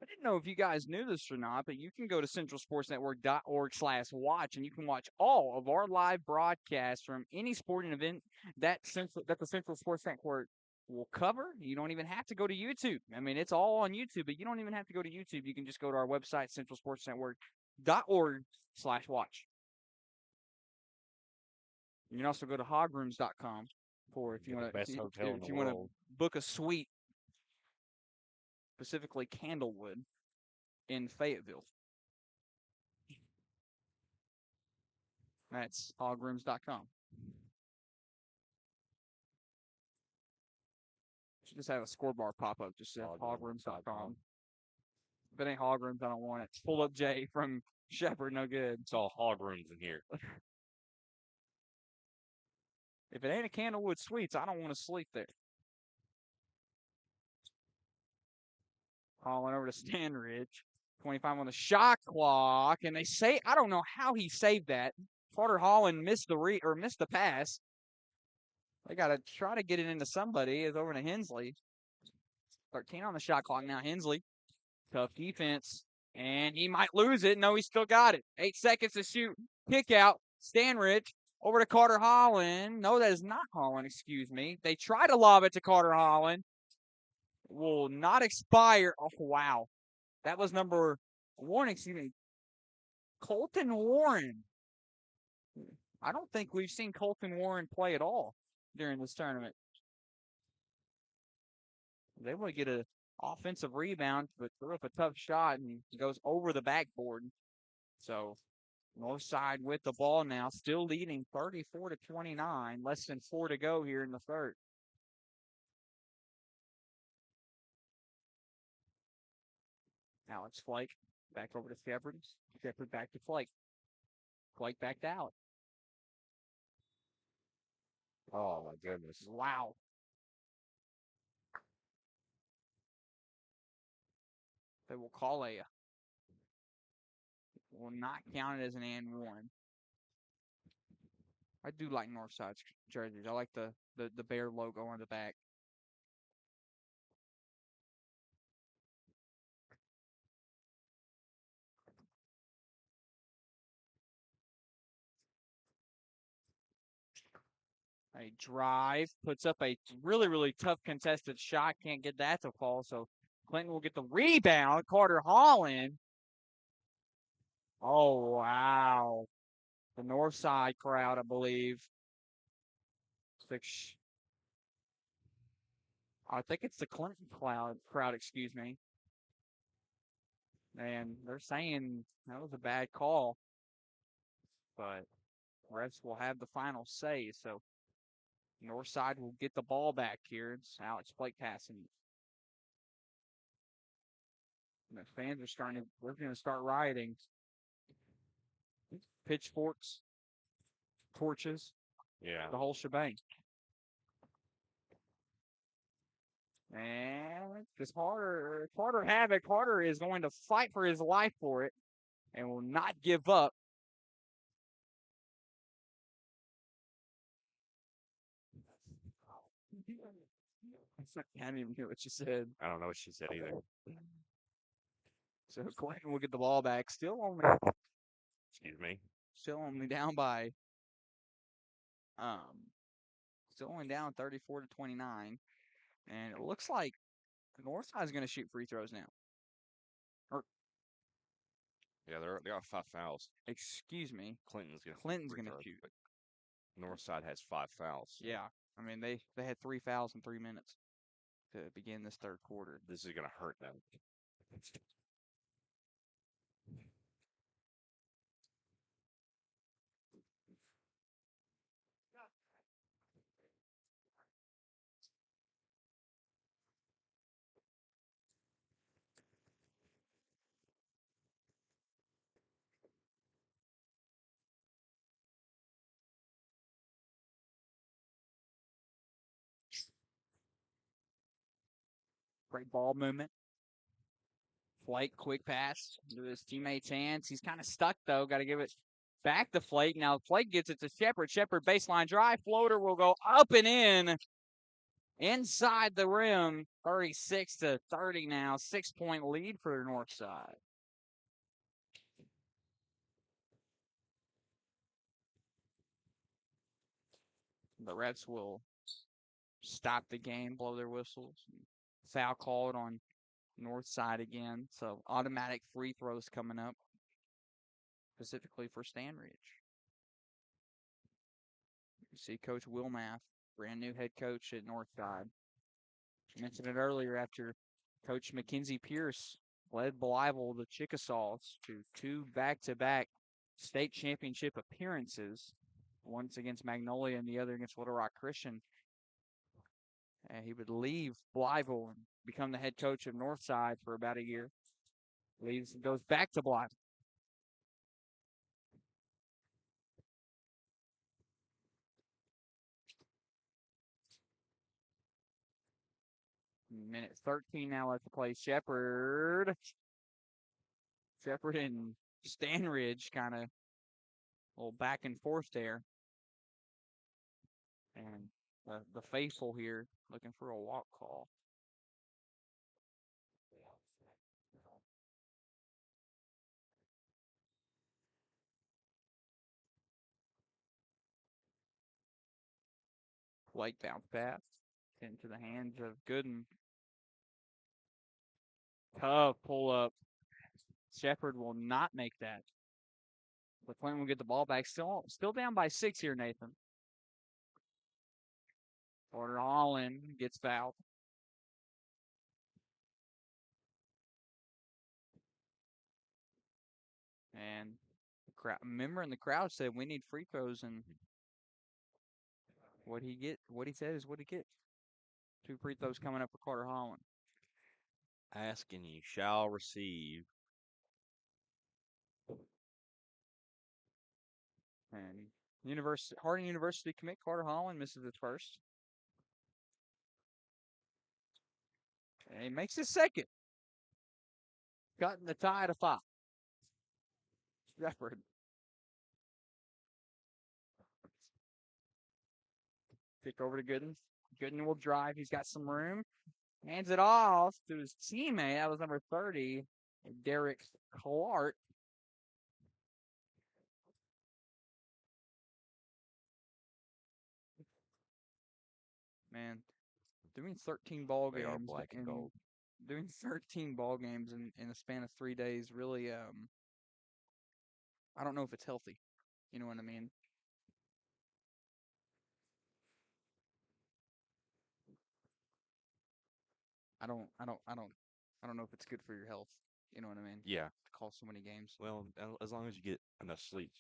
I didn't know if you guys knew this or not, but you can go to centralsportsnetwork.org/watch and you can watch all of our live broadcasts from any sporting event that the Central Sports Network will cover. You don't even have to go to YouTube. I mean, it's all on YouTube, but you don't even have to go to YouTube. You can just go to our website, centralsportsnetwork.org/watch. You can also go to hogrooms.com for if you want to best hotel in if the you want to world. book a suite, specifically Candlewood in Fayetteville. That's hogrooms.com. Should just have a score bar pop up. Just say hogrooms.com. If it ain't Hogrooms, I don't want it. Pull up Jay from Shepherd, no good. It's all hog rooms in here. If it ain't a Candlewood Suites, I don't want to sleep there. Calling over to Stanridge. 25 on the shot clock, and they say I don't know how he saved that. Carter Holland missed the pass. They got to try to get it into somebody. It's over to Hensley. 13 on the shot clock now. Hensley, tough defense, and he might lose it. No, he still got it. 8 seconds to shoot. Kick out. Stanridge over to Carter Holland. No, that is not Holland. Excuse me. They try to lob it to Carter Holland. Will not expire. Oh wow, that was number 1. Excuse me. Colton Warren. I don't think we've seen Colton Warren play at all during this tournament. They want to get an offensive rebound, but threw up a tough shot and goes over the backboard. So Northside with the ball now, still leading 34-29. Less than 4 to go here in the third. Alex Flake back over to Shepard. Shepard back to Flake. Flake back to Alex. Oh, my goodness. Wow. They will call will not count it as an and one. I do like Northside's jerseys. I like the bear logo on the back. A drive puts up a really, really tough contested shot. Can't get that to fall. So Clinton will get the rebound. Carter Holland. Oh, wow. The Northside crowd, I believe. I think it's the Clinton crowd, excuse me. And they're saying that was a bad call. But refs will have the final say. So Northside will get the ball back here. It's Alex Blake passing. And the fans are we're going to start rioting. Pitchforks, torches, Yeah. the whole shebang. And this Carter Havoc. Carter is going to fight for his life for it and will not give up. I didn't even hear what you said. I don't know what she said either. So Clinton will get the ball back. Still only down by still only down 34-29. And it looks like Northside is going to shoot free throws now. Yeah, they got 5 fouls. Excuse me. Clinton's going to shoot. But Northside has 5 fouls. Yeah. I mean, they had 3 fouls in 3 minutes to begin this third quarter. This is going to hurt them. Great ball movement. Flake, quick pass to his teammate's hands. He's kind of stuck, though. Got to give it back to Flake. Now Flake gets it to Shepard. Shepard baseline drive. Floater will go up and in. Inside the rim. 36-30 now. 6-point lead for Northside. The refs will stop the game, blow their whistles. Foul called on Northside again. So automatic free throws coming up, specifically for Stanridge. You see Coach Wilmath, brand new head coach at Northside. I mentioned it earlier after Coach Mackenzie Pierce led Blytheville, the Chickasaws, to 2 back-to-back state championship appearances, once against Magnolia and the other against Little Rock Christian. And he would leave Blytheville and become the head coach of Northside for about a year. Leaves and goes back to Blytheville. Minute 13 now left to play. Shepard and Stanridge kind of a little back and forth there. And the faithful here looking for a walk call. Blake bounce pass into the hands of Gooden. Tough pull up. Shepard will not make that. But Clinton will get the ball back. Still down by 6 here, Nathan. Porter Holland gets fouled. And the crowd, member in the crowd said we need free throws, and what he said is what he gets. 2 free throws coming up for Carter Holland. Ask and you shall receive. And Harding University commit Carter Holland misses his first. And he makes his second. Cutting the tie to 5. Shepard. Kick over to Gooden. Gooden will drive. He's got some room. Hands it off to his teammate. That was number 30, Derek Clark. Man, doing 13 ball They are games black and gold. Doing 13 ball games in a span of 3 days really, I don't know if it's healthy. You know what I mean? I don't know if it's good for your health. You know what I mean? Yeah. To call so many games, Well, as long as you get enough sleep,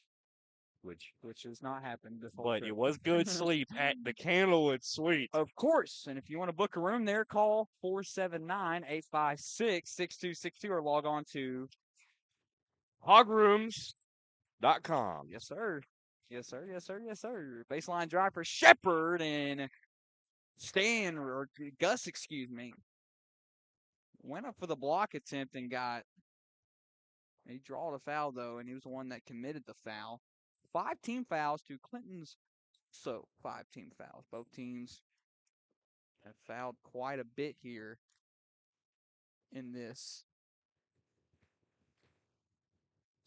which which has not happened this whole But trip. it was good sleep at the Candlewood Suite. Of course. And if you want to book a room there, call 479-856-6262 or log on to Hogrooms.com. Yes, sir. Yes, sir. Yes, sir. Yes, sir. Baseline drive for Shepard and Gus, excuse me. Went up for the block attempt and he drawed a foul, though, and he was the one that committed the foul. 5 team fouls to Clinton's. So, 5 team fouls. Both teams have fouled quite a bit here in this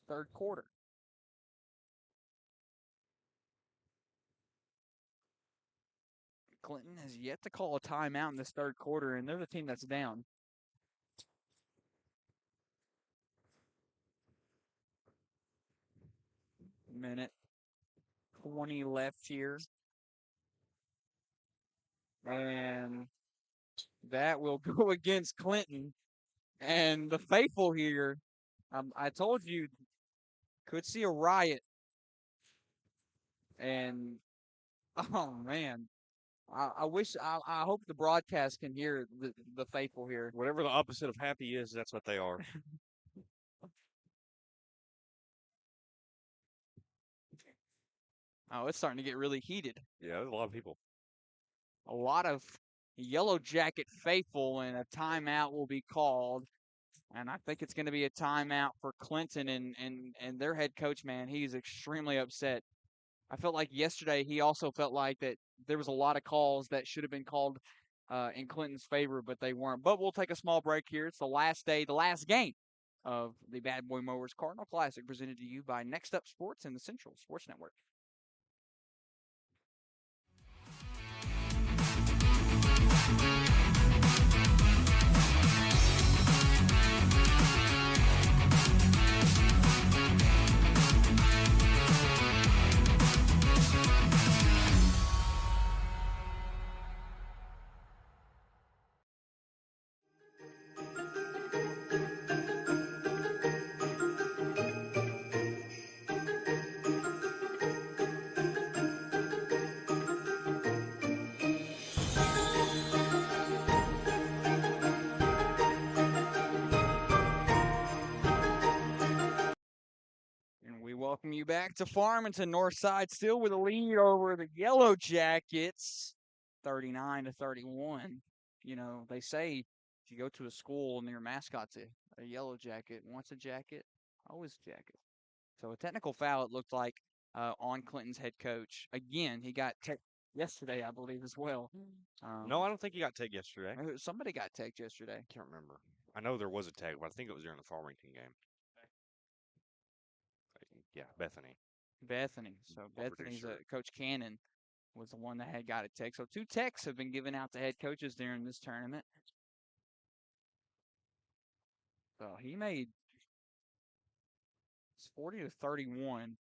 third quarter. Clinton has yet to call a timeout in this third quarter, and they're the team that's down. Minute 20 left here. And that will go against Clinton. And the faithful here, I told you, could see a riot. And, oh, man. I hope the broadcast can hear the faithful here. Whatever the opposite of happy is, that's what they are. Oh, it's starting to get really heated. Yeah, there's a lot of people. A lot of Yellow Jacket faithful, and a timeout will be called And I think it's going to be a timeout for Clinton and their head coach, man. He's extremely upset. I felt like yesterday he also felt like that there was a lot of calls that should have been called in Clinton's favor, but they weren't. But we'll take a small break here. It's the last day, the last game of the Bad Boy Mowers Cardinal Classic, presented to you by Next Up Sports and the Central Sports Network. Welcome you back to Farmington. Northside still with a lead over the Yellow Jackets, 39-31. You know, they say if you go to a school and your mascot's a Yellow Jacket, once a jacket, always a jacket. So a technical foul, it looked like, on Clinton's head coach. Again, he got teched yesterday, I believe, as well. No, I don't think he got tagged yesterday. Somebody got tagged yesterday. I can't remember. I know there was a tag, but I think it was during the Farmington game. Yeah, Bethany. So Bethany's Coach Cannon was the one that had got a tech. So 2 techs have been given out to head coaches during this tournament. So he made 40-31.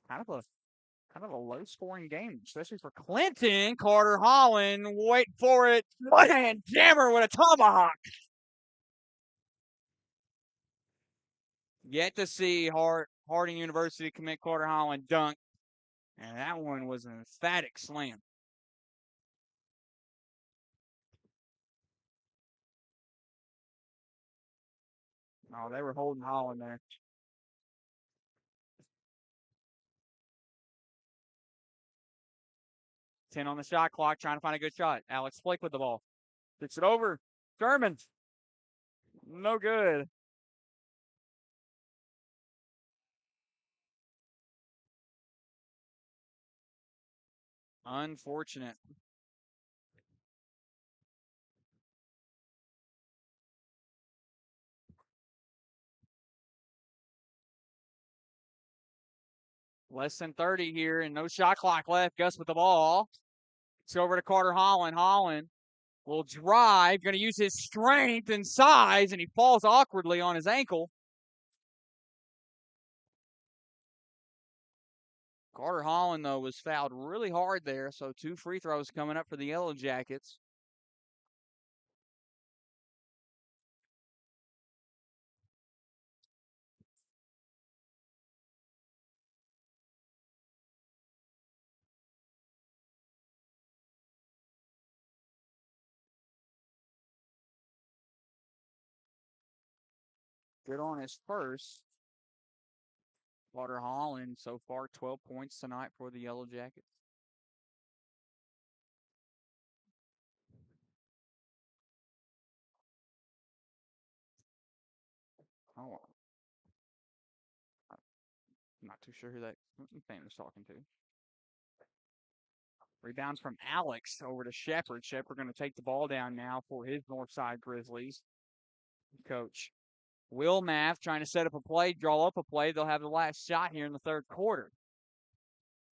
Kind of a low-scoring game, especially for Clinton. Carter Holland, wait for it. One-hand jammer with a tomahawk. Yet to see Harding University commit Carter Holland dunk. And that one was an emphatic slam. Oh, they were holding Holland there. 10 on the shot clock, trying to find a good shot. Alex Flake with the ball. Kicks it over. Sherman. No good. Unfortunate. Less than 30 here and no shot clock left. Gus with the ball. It's over to Carter Holland. Holland will drive. Going to use his strength and size, and he falls awkwardly on his ankle. Carter Holland, though, was fouled really hard there, so 2 free throws coming up for the Yellow Jackets. Good on his first. Carter Holland, so far 12 points tonight for the Yellow Jackets. Oh, I'm not too sure who that fan was talking to. Rebound from Alex over to Shepard. Shepard going to take the ball down now for his Northside Grizzlies. Coach Will Math trying to set up a play, draw up a play. They'll have the last shot here in the third quarter.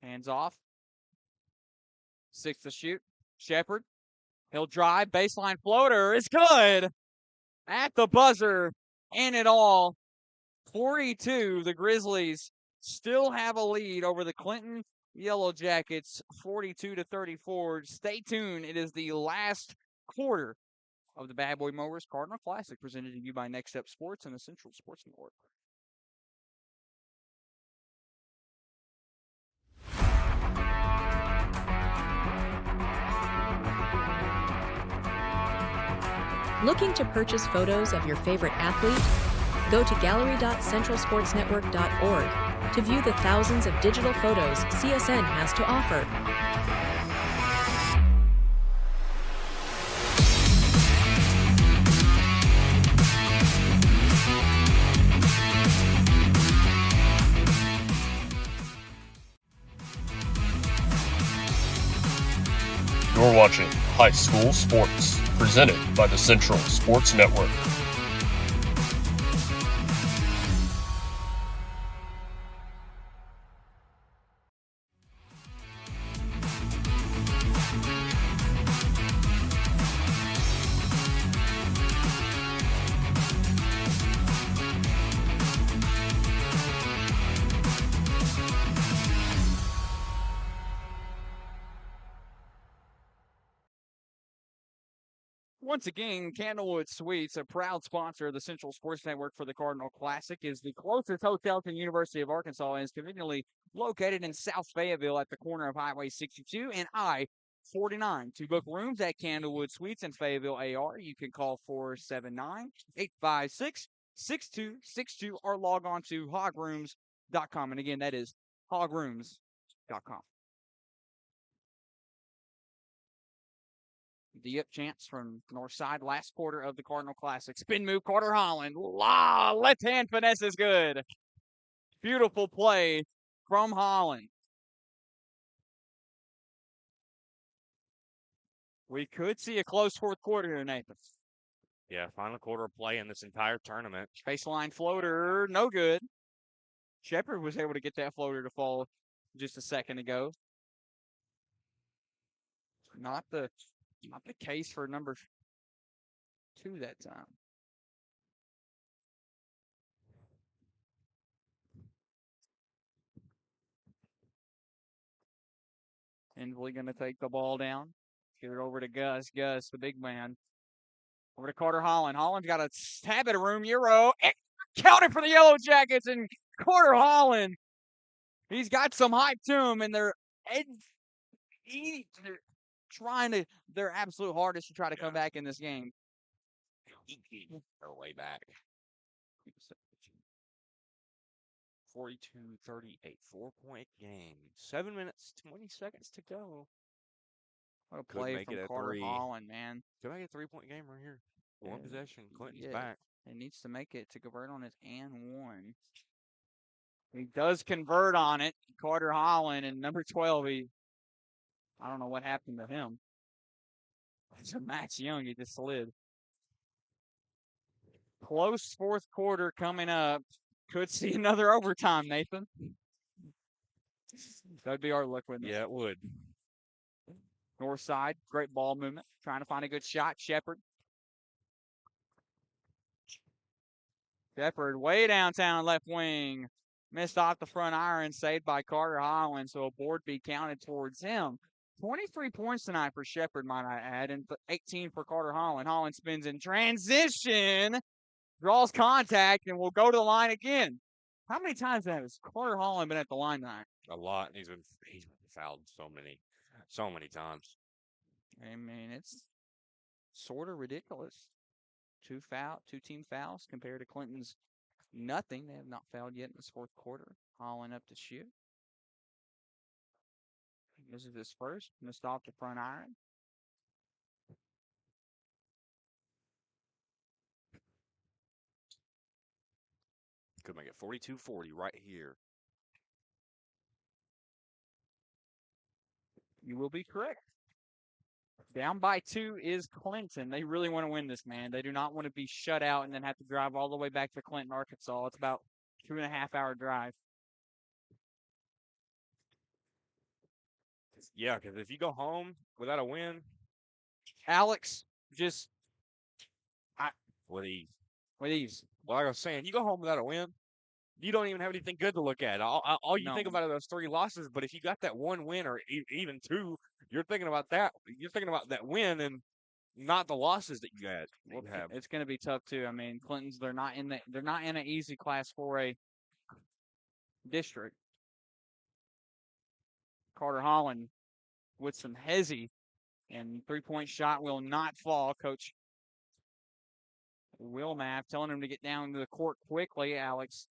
Hands off. 6 to shoot. Shepard. He'll drive. Baseline floater is good. At the buzzer. And it all. 42. The Grizzlies still have a lead over the Clinton Yellow Jackets. 42-34. Stay tuned. It is the last quarter of the Bad Boy Mowers Cardinal Classic, presented to you by Next Up Sports and the Central Sports Network. Looking to purchase photos of your favorite athlete? Go to gallery.centralsportsnetwork.org to view the thousands of digital photos CSN has to offer. You're watching High School Sports, presented by the Central Sports Network. Once again, Candlewood Suites, a proud sponsor of the Central Sports Network for the Cardinal Classic, is the closest hotel to the University of Arkansas and is conveniently located in South Fayetteville at the corner of Highway 62 and I-49. To book rooms at Candlewood Suites in Fayetteville, AR, you can call 479-856-6262 or log on to hogrooms.com. And again, that is hogrooms.com. The up chance from Northside, last quarter of the Cardinal Classic. Spin move, Carter Holland. Left hand finesse is good. Beautiful play from Holland. We could see a close fourth quarter here, Nathan. Yeah, final quarter of play in this entire tournament. Baseline floater, no good. Shepard was able to get that floater to fall just a second ago. Not the case for number 2 that time. Inslee going to take the ball down. Get it over to Gus. Gus, the big man. Over to Carter Holland. Holland's got a tab at a room. Euro. Counted for the Yellow Jackets. And Carter Holland, he's got some hype to him. And they're trying to their absolute hardest to try to come back in this game. They're way back. 42-38, 4-point game. 7 minutes, 20 seconds to go. What a Could play make from it a Carter 3. Holland, man. Could make it a 3-point game right here. One possession. Clinton's back. It needs to make it to convert on it and one. He does convert on it. Carter Holland and number 12. I don't know what happened to him. It's a Max Young. He just slid. Close fourth quarter coming up. Could see another overtime, Nathan. That'd be our luck with it. Yeah, it would. North side, great ball movement. Trying to find a good shot. Shepard. Shepard way downtown left wing. Missed off the front iron, saved by Carter Holland, so a board be counted towards him. 23 points tonight for Shepard, might I add, and 18 for Carter Holland. Holland spins in transition, draws contact, and will go to the line again. How many times has Carter Holland been at the line tonight? A lot. He's been fouled so many times. I mean, it's sort of ridiculous. Two team fouls compared to Clinton's nothing. They have not fouled yet in this fourth quarter. Holland up to shoot. This is his first. Missed off the front iron. Could make it 42-40 right here. You will be correct. Down by 2 is Clinton. They really want to win this, man. They do not want to be shut out and then have to drive all the way back to Clinton, Arkansas. It's about 2.5-hour drive. Yeah, because if you go home without a win, Alex, just with ease. Well, Like I was saying, you go home without a win, you don't even have anything good to look at. All you think about are those 3 losses. But if you got that 1 win or even 2, you're thinking about that. You're thinking about that win and not the losses that you had. It's going to be tough too. I mean, Clinton's they're not in an easy Class 4A district. Carter Holland with some hezzy, and 3-point shot will not fall. Coach Wilmap telling him to get down to the court quickly, Alex.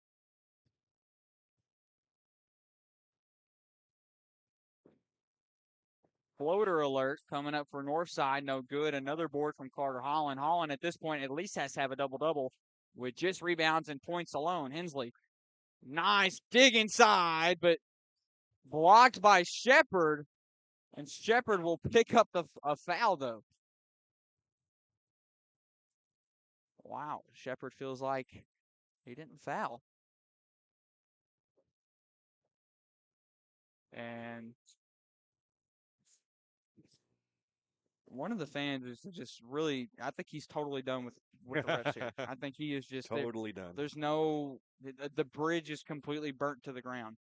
Floater alert coming up for Northside. No good. Another board from Carter Holland. Holland at this point at least has to have a double-double with just rebounds and points alone. Hensley, nice dig inside, but blocked by Shepard. And Shepard will pick up a foul, though. Wow, Shepard feels like he didn't foul. And one of the fans is just really, I think he's totally done with the refs here. I think he is just Totally done. There's no, the bridge is completely burnt to the ground.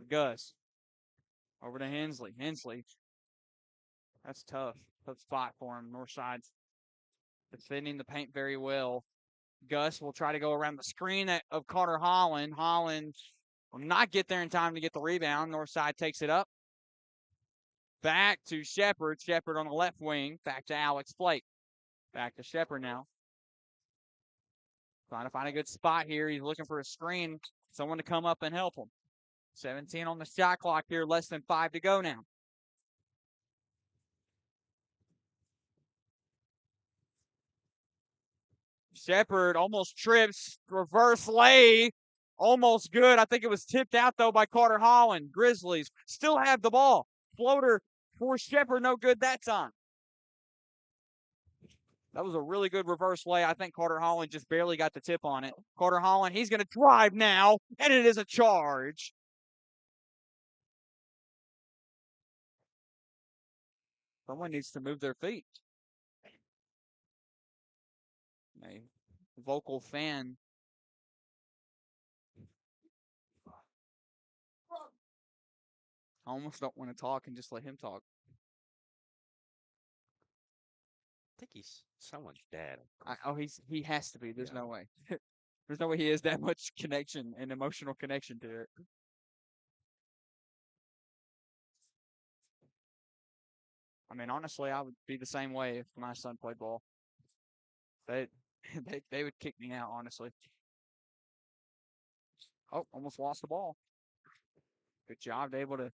Gus over to Hensley. Hensley, that's tough. Tough spot for him. Northside's defending the paint very well. Gus will try to go around the screen of Carter Holland. Holland will not get there in time to get the rebound. Northside takes it up. Back to Shepard. Shepard on the left wing. Back to Alex Flake. Back to Shepard now. Trying to find a good spot here. He's looking for a screen. Someone to come up and help him. 17 on the shot clock here. Less than 5 to go now. Shepard almost trips. Reverse lay. Almost good. I think it was tipped out, though, by Carter Holland. Grizzlies still have the ball. Floater for Shepard. No good that time. That was a really good reverse lay. I think Carter Holland just barely got the tip on it. Carter Holland, he's going to drive now, and it is a charge. Someone needs to move their feet. A vocal fan. I almost don't want to talk and just let him talk. I think he's someone's dad. He has to be. There's no way. There's no way he has that much connection and emotional connection to it. I mean, honestly, I would be the same way if my son played ball. They would kick me out, honestly. Oh, almost lost the ball. Good job. Able to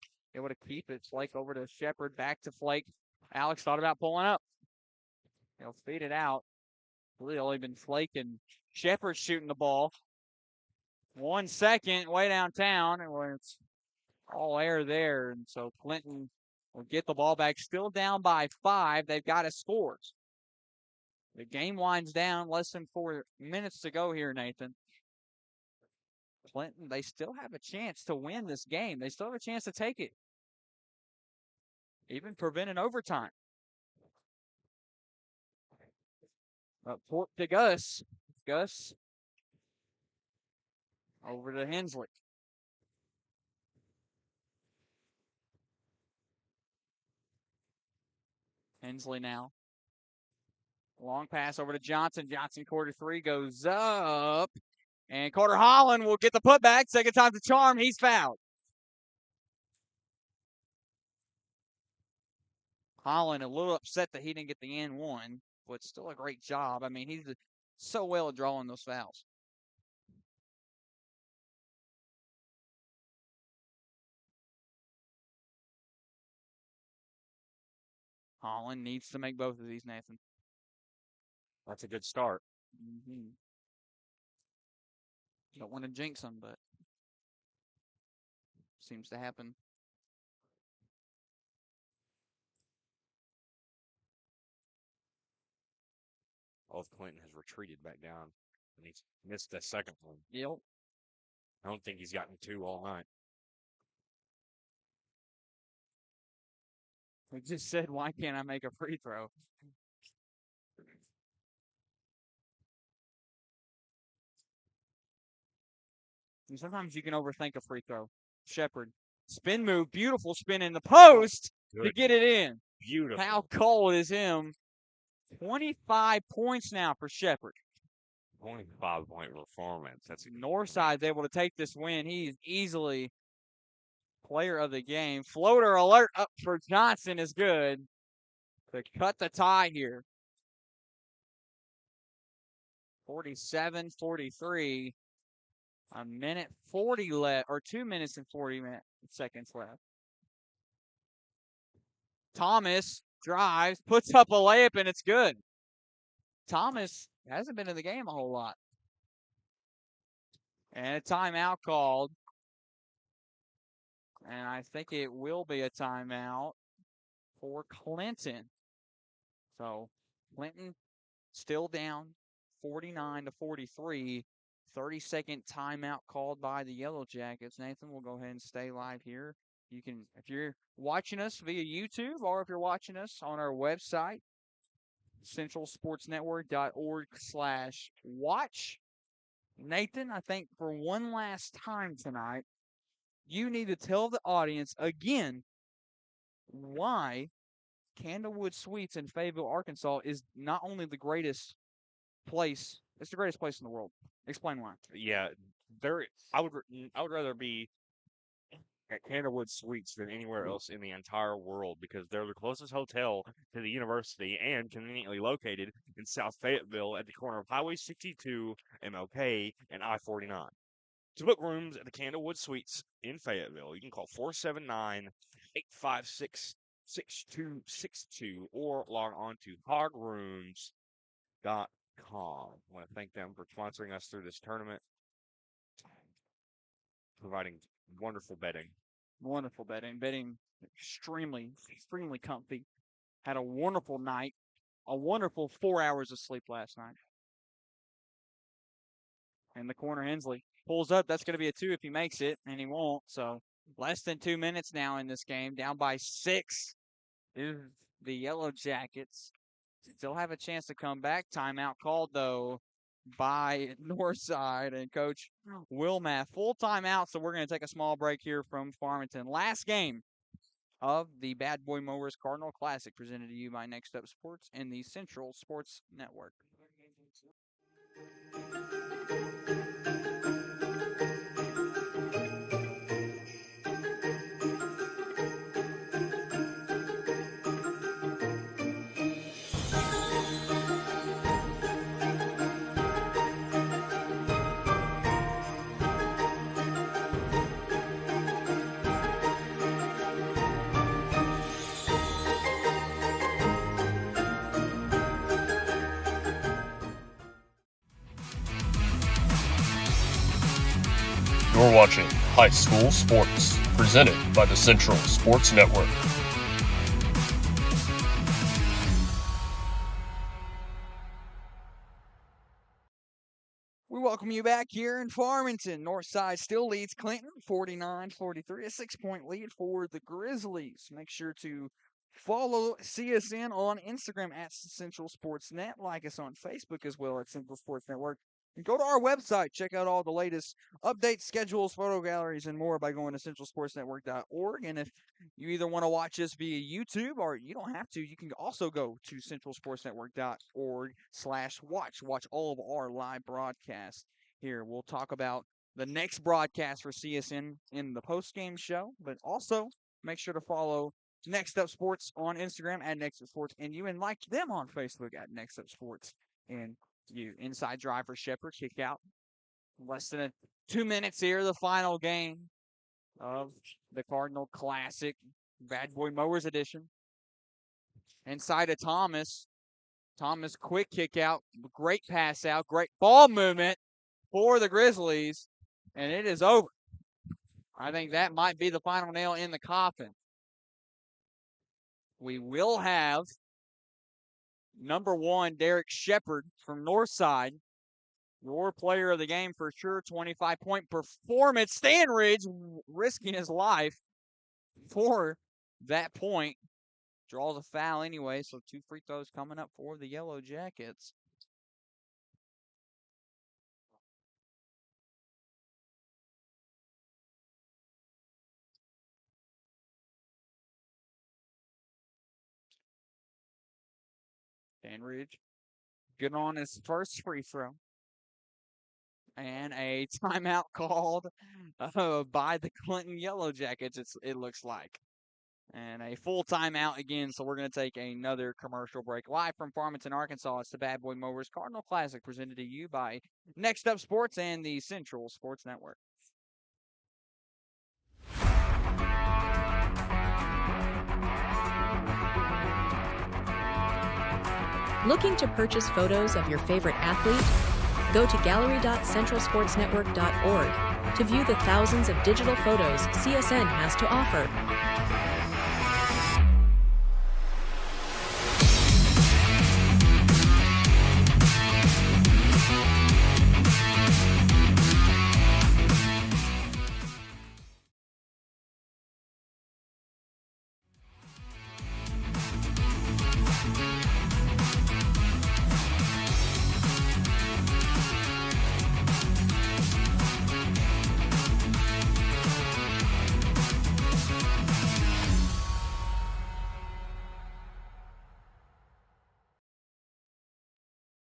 keep it. Flake over to Shepard. Back to Flake. Alex thought about pulling up. He'll feed it out. Really only been Flake and Shepard shooting the ball. 1 second, way downtown, and it's all air there. And so Clinton will get the ball back. Still down by 5. They've got to score. The game winds down. Less than 4 minutes to go here, Nathan. Clinton, they still have a chance to win this game. They still have a chance to take it. Even prevent an overtime. Port to Gus. Gus over to Hensley. Hensley now. Long pass over to Johnson. Johnson, quarter 3, goes up. And Carter Holland will get the putback. Second time's the charm. He's fouled. Holland a little upset that he didn't get the N1, but still a great job. I mean, he's so well at drawing those fouls. Holland needs to make both of these, Nathan. That's a good start. Mm-hmm. Don't want to jinx him, but seems to happen. Both Clinton has retreated back down, and he's missed the second one. Yep. I don't think he's gotten 2 all night. We just said, why can't I make a free throw? And sometimes you can overthink a free throw. Shepard, spin move, beautiful spin in the post to get it in. Beautiful. How cold is him? 25 points now for Shepard. 25-point performance. That's Northside's able to take this win. He's easily player of the game. Floater alert up for Johnson is good to cut the tie here. 47-43. A minute 40 left, or 2 minutes and 40 seconds left. Thomas drives, puts up a layup, and it's good. Thomas hasn't been in the game a whole lot. And a timeout called. And I think it will be a timeout for Clinton. So Clinton still down 49-43. 30-second timeout called by the Yellow Jackets. Nathan, we'll go ahead and stay live here. You can, if you're watching us via YouTube or if you're watching us on our website, centralsportsnetwork.org/watch. Nathan, I think for one last time tonight, you need to tell the audience again why Candlewood Suites in Fayetteville, Arkansas is not only the greatest place, it's the greatest place in the world. Explain why. Yeah, I would rather be at Candlewood Suites than anywhere else in the entire world because they're the closest hotel to the university and conveniently located in South Fayetteville at the corner of Highway 62, MLK, and I-49. To book rooms at the Candlewood Suites in Fayetteville, you can call 479-856-6262 or log on to hogrooms.com. I want to thank them for sponsoring us through this tournament, providing wonderful bedding. Wonderful bedding. Bedding extremely, extremely comfy. Had a wonderful night. A wonderful 4 hours of sleep last night. In the corner, Hensley pulls up. That's going to be a 2 if he makes it, and he won't. So less than 2 minutes now in this game. Down by 6 is the Yellow Jackets. Still have a chance to come back. Timeout called, though, by Northside and Coach Wilmath. Full timeout, so we're going to take a small break here from Farmington. Last game of the Bad Boy Mowers Cardinal Classic presented to you by Next Up Sports and the Central Sports Network. You're watching High School Sports, presented by the Central Sports Network. We welcome you back here in Farmington. Northside still leads Clinton 49-43, a 6-point lead for the Grizzlies. Make sure to follow CSN on Instagram at Central Sports Net. Like us on Facebook as well at Central Sports Network. And go to our website. Check out all the latest updates, schedules, photo galleries, and more by going to centralsportsnetwork.org. And if you either want to watch us via YouTube or you don't have to, you can also go to centralsportsnetwork.org/watch. Watch all of our live broadcasts here. We'll talk about the next broadcast for CSN in the post-game show, but also make sure to follow Next Up Sports on Instagram at Next Up Sports, and you and like them on Facebook at Next Up Sports. And you inside driver Shepard kick out. Less than 2 minutes here, the final game of the Cardinal Classic Bad Boy Mowers edition. Inside of Thomas. Thomas quick kick out, great pass out, great ball movement for the Grizzlies, and it is over. I think that might be the final nail in the coffin. We will have number 1, Derek Shepard from Northside, your player of the game for sure. 25-point performance. Stanridge risking his life for that point. Draws a foul anyway, so 2 free throws coming up for the Yellow Jackets. Stanridge good on his first free throw. And a timeout called by the Clinton Yellow Jackets, it looks like. And a full timeout again, so we're going to take another commercial break. Live from Farmington, Arkansas, it's the Bad Boy Mowers Cardinal Classic presented to you by Next Up Sports and the Central Sports Network. Looking to purchase photos of your favorite athlete? Go to gallery.centralsportsnetwork.org to view the thousands of digital photos CSN has to offer.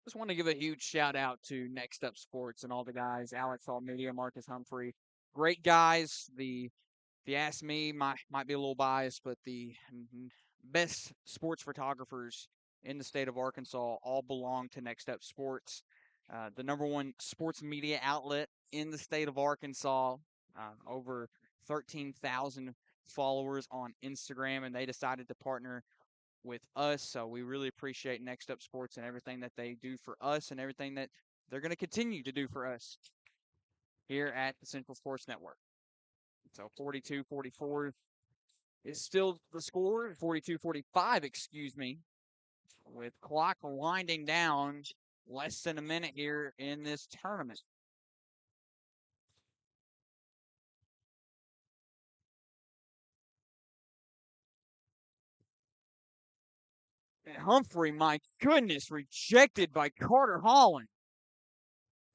Just want to give a huge shout out to Next Up Sports and all the guys, Alex Hall Media, Marcus Humphrey. Great guys. If you ask me, might be a little biased, but the best sports photographers in the state of Arkansas all belong to Next Up Sports, the number one sports media outlet in the state of Arkansas. Over 13,000 followers on Instagram, and they decided to partner with us. So we really appreciate Next Up Sports and everything that they do for us and everything that they're going to continue to do for us here at the Central Sports Network. So 42-44 is still the score. 42-45, excuse me, with clock winding down, less than a minute here in this tournament. And Humphrey, my goodness, rejected by Carter Holland.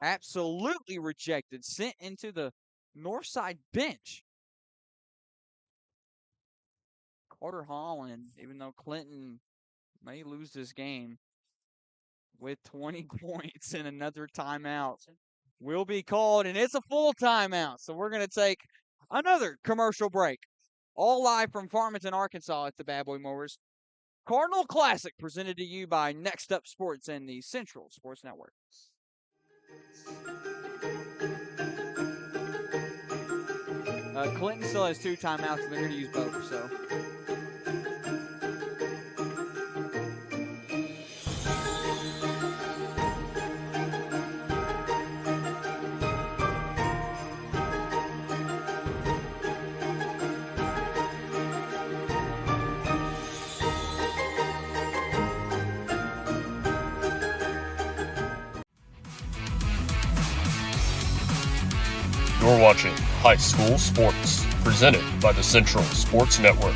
Absolutely rejected, sent into the Northside bench. Carter Holland, even though Clinton may lose this game with 20 points and another timeout, will be called, and it's a full timeout. So we're going to take another commercial break. All live from Farmington, Arkansas at the Bad Boy Mowers Cardinal Classic, presented to you by Next Up Sports and the Central Sports Network. Clinton still has 2 timeouts, and they're going to use both, so. You're watching High School Sports, presented by the Central Sports Network.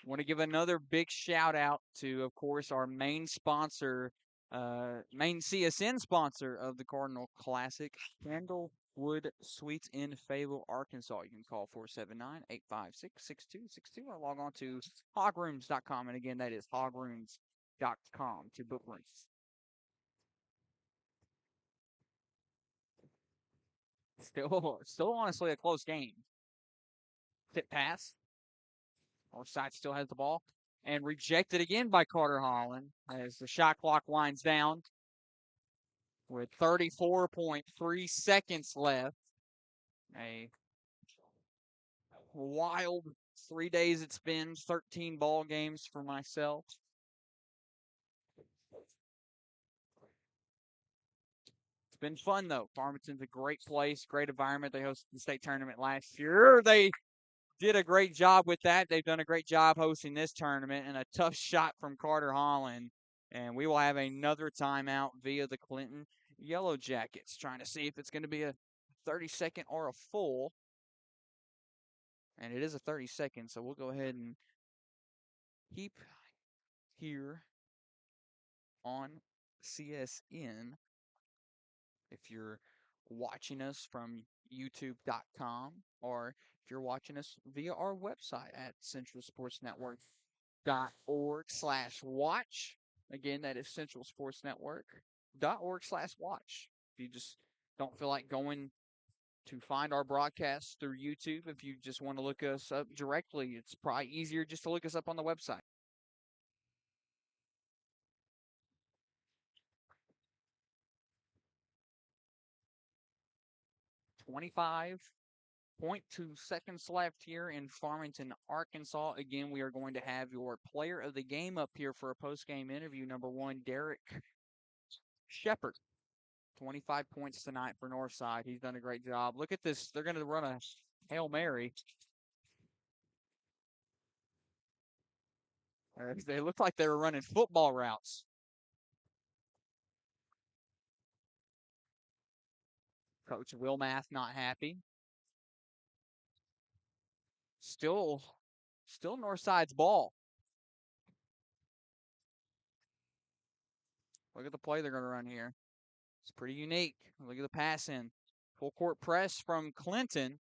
Want to give another big shout out to, of course, our main sponsor, main CSN sponsor of the Cardinal Classic, Candlewood Suites in Fayetteville, Arkansas. You can call 479-856-6262 or log on to hogrooms.com. And again, that is hogrooms.com to book rooms. Still honestly a close game. Tip pass. Northside still has the ball. And rejected again by Carter Holland as the shot clock winds down with 34.3 seconds left. A wild 3 days it's been, 13 ball games for myself. It's been fun, though. Farmington's a great place, great environment. They hosted the state tournament last year. They did a great job with that. They've done a great job hosting this tournament, and a tough shot from Carter Holland. And we will have another timeout via the Clinton Yellow Jackets, trying to see if it's going to be a 30-second or a full. And it is a 30-second, so we'll go ahead and keep here on CSN. If you're watching us from youtube.com or if you're watching us via our website at centralsportsnetwork.org/watch. Again, that is centralsportsnetwork.org/watch. If you just don't feel like going to find our broadcasts through YouTube, if you just want to look us up directly, it's probably easier just to look us up on the website. .2 seconds left here in Farmington, Arkansas. Again, we are going to have your player of the game up here for a post-game interview. Number 1, Derek Shepard. 25 points tonight for Northside. He's done a great job. Look at this. They're going to run a Hail Mary. They look like they were running football routes. Coach Wilmath not happy. Still Northside's ball. Look at the play they're going to run here. It's pretty unique. Look at the pass in. Full court press from Clinton.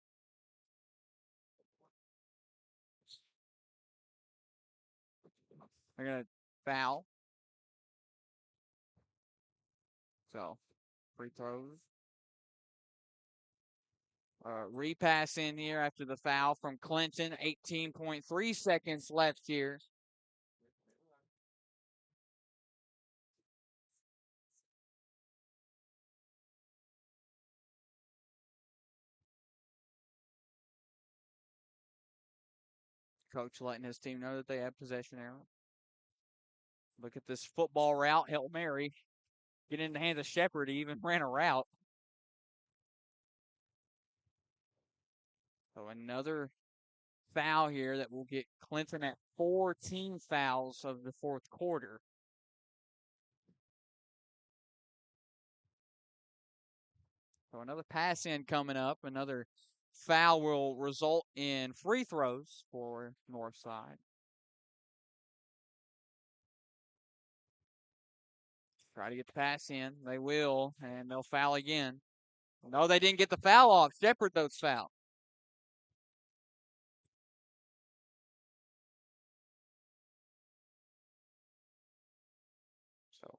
They're going to foul. So, free throws. Repass in here after the foul from Clinton. 18.3 seconds left here. Coach letting his team know that they have possession arrow. Look at this football route. Hail Mary. Get in the hands of Shepard. He even ran a route. So another foul here that will get Clinton at 14 fouls of the fourth quarter. So another pass in coming up. Another foul will result in free throws for Northside. Try to get the pass in. They will, and they'll foul again. No, they didn't get the foul off. Shepard those foul. So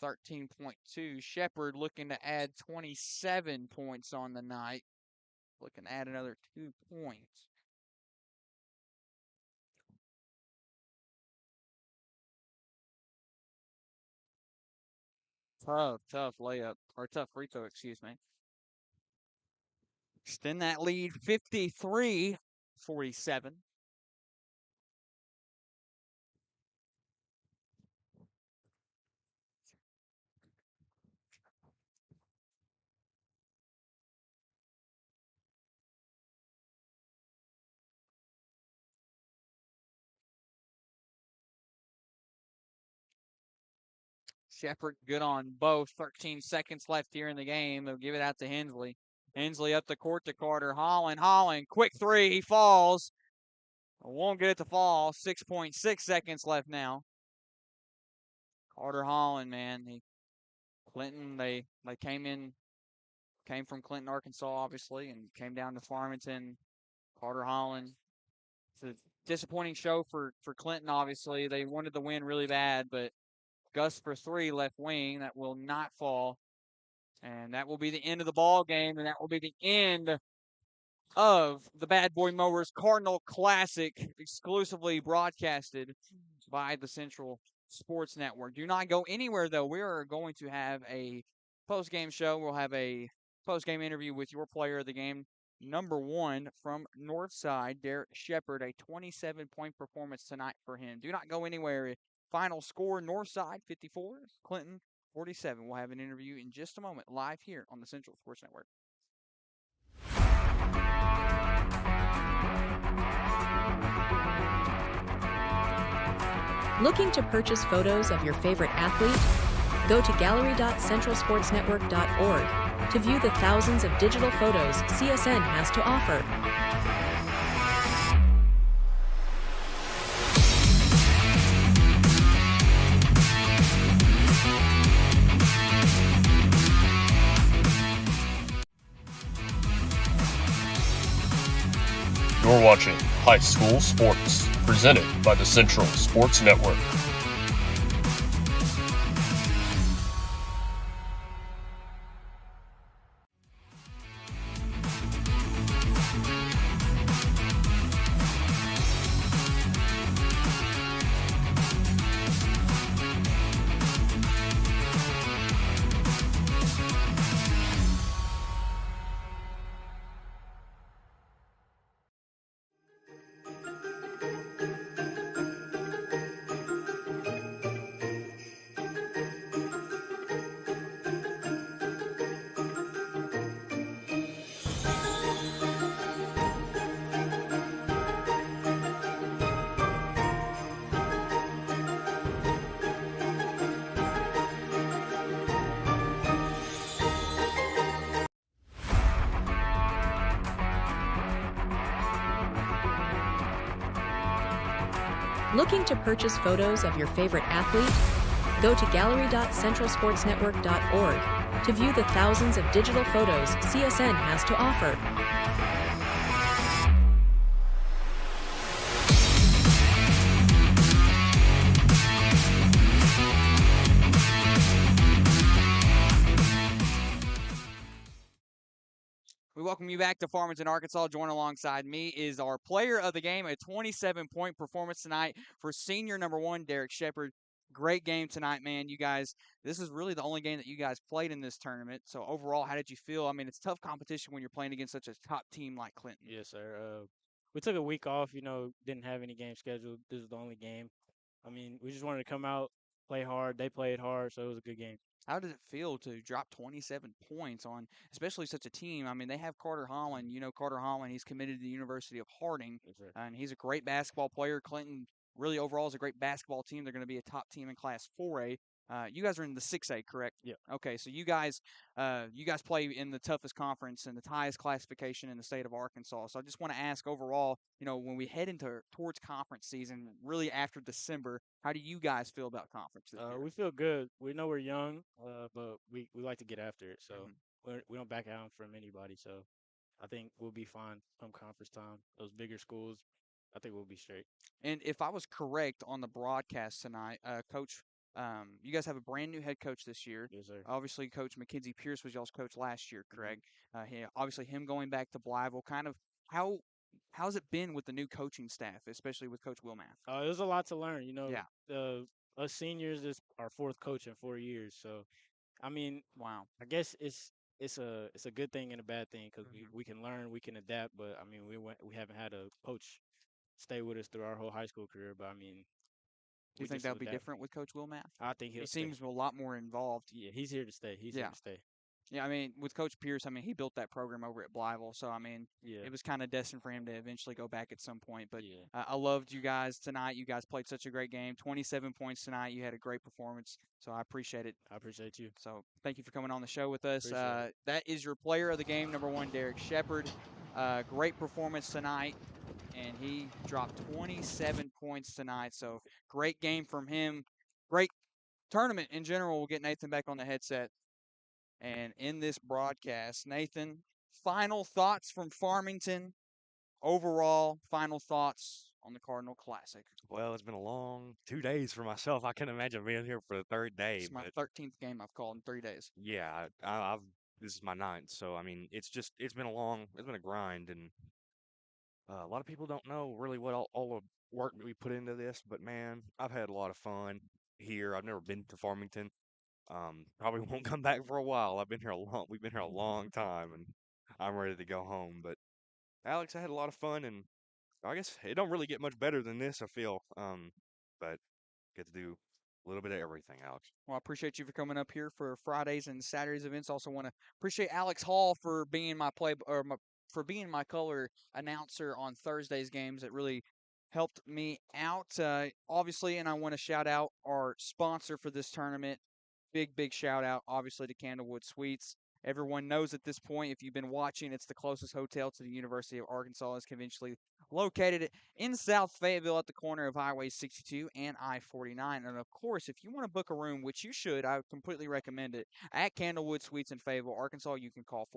13.2. Shepard looking to add 27 points on the night. Looking to add another 2 points. Tough layup, or tough free throw, excuse me. Extend that lead 53-47. Shepard good on both. 13 seconds left here in the game. They'll give it out to Hensley. Hensley up the court to Carter. Holland, quick three. He falls. Won't get it to fall. 6.6 seconds left now. Carter Holland, man. Clinton, they came from Clinton, Arkansas, obviously, and came down to Farmington. Carter Holland. It's a disappointing show for Clinton, obviously. They wanted the win really bad, but Gus for three, left wing. That will not fall. And that will be the end of the ball game, and that will be the end of the Bad Boy Mowers Cardinal Classic, exclusively broadcasted by the Central Sports Network. Do not go anywhere, though. We are going to have a post-game show. We'll have a post-game interview with your player of the game, number 1 from Northside, Derek Shepard, a 27-point performance tonight for him. Do not go anywhere. Final score, Northside 54, Clinton 47. We'll have an interview in just a moment, live here on the Central Sports Network. Looking to purchase photos of your favorite athlete? Go to gallery.centralsportsnetwork.org to view the thousands of digital photos CSN has to offer. You're watching High School Sports, presented by the Central Sports Network. Looking to purchase photos of your favorite athlete? Go to gallery.centralsportsnetwork.org to view the thousands of digital photos CSN has to offer. We welcome you back to Farmington, Arkansas. Join alongside me is our player of the game, a 27-point performance tonight for senior number 1, Derek Shepard. Great game tonight, man. You guys, this is really the only game that you guys played in this tournament. So overall, how did you feel? I mean, it's tough competition when you're playing against such a top team like Clinton. Yes, sir. We took a week off, didn't have any games scheduled. This was the only game. I mean, we just wanted to come out, play hard. They played hard, so it was a good game. How did it feel to drop 27 points on, especially such a team? I mean, they have Carter Holland. You know, Carter Holland, he's committed to the University of Harding, Yes, sir. and he's a great basketball player. Clinton really overall is a great basketball team. They're going to be a top team in Class 4A. You guys are in the 6A, correct? Yep. Okay, so you guys play in the toughest conference and the highest classification in the state of Arkansas. So I just want to ask overall, when we head into towards conference season, really after December, how do you guys feel about conference this year? We feel good. We know we're young, but we like to get after it. So Mhm. we don't back down from anybody. So I think we'll be fine come conference time. Those bigger schools, I think we'll be straight. And if I was correct on the broadcast tonight, Coach, you guys have a brand new head coach this year. Yes, sir. Obviously, Coach Mackenzie Pierce was y'all's coach last year, Mhm. correct? Obviously, him going back to Blytheville, kind of how's it been with the new coaching staff, especially with Coach Wilmath? It was a lot to learn. Yeah. Us seniors is our fourth coach in 4 years. So I mean, Wow. I guess it's a good thing and a bad thing because Mhm. we can learn, we can adapt. But I mean, we haven't had a coach stay with us through our whole high school career. But I mean, Do you we think just that would be adapt. different with Coach Wilmath? I think He he'll stay. seems a lot more involved. Yeah, he's here to stay. He's here Yeah. to stay. Yeah, I mean, with Coach Pierce, I mean, he built that program over at Blytheville, so I mean, Yeah, it was kind of destined for him to eventually go back at some point. But yeah. I loved you guys tonight. You guys played such a great game. 27 points tonight. You had a great performance, so I appreciate it. I appreciate you. So thank you for coming on the show with us. Appreciate it. That is your player of the game, number 1, Derek Shepard. Great performance tonight, and he dropped 27 points tonight. So great game from him. Great tournament in general. We'll get Nathan back on the headset. And in this broadcast, Nathan, final thoughts from Farmington. Overall, final thoughts on the Cardinal Classic. Well, it's been a long 2 days for myself. I can imagine being here for the third day, This is my but 13th game I've called in 3 days. yeah, I've this is my ninth, so I mean, it's been it's been a grind, and a lot of people don't know really what all the work that we put into this. But man, I've had a lot of fun here. I've never been to Farmington. Probably won't come back for a while. We've been here a long time, and I'm ready to go home. But Alex, I had a lot of fun, and I guess it don't really get much better than this, I feel. But get to do a little bit of everything, Alex. Well, I appreciate you for coming up here for Fridays and Saturdays events. Also want to appreciate Alex Hall for being for being my color announcer on Thursday's games. It really helped me out. Obviously, and I want to shout out our sponsor for this tournament. Big shout out, obviously, to Candlewood Suites. Everyone knows at this point, if you've been watching, it's the closest hotel to the University of Arkansas. It's conventionally located in South Fayetteville at the corner of Highway 62 and I-49. And of course, if you want to book a room, which you should, I would completely recommend it, at Candlewood Suites in Fayetteville, Arkansas, you can call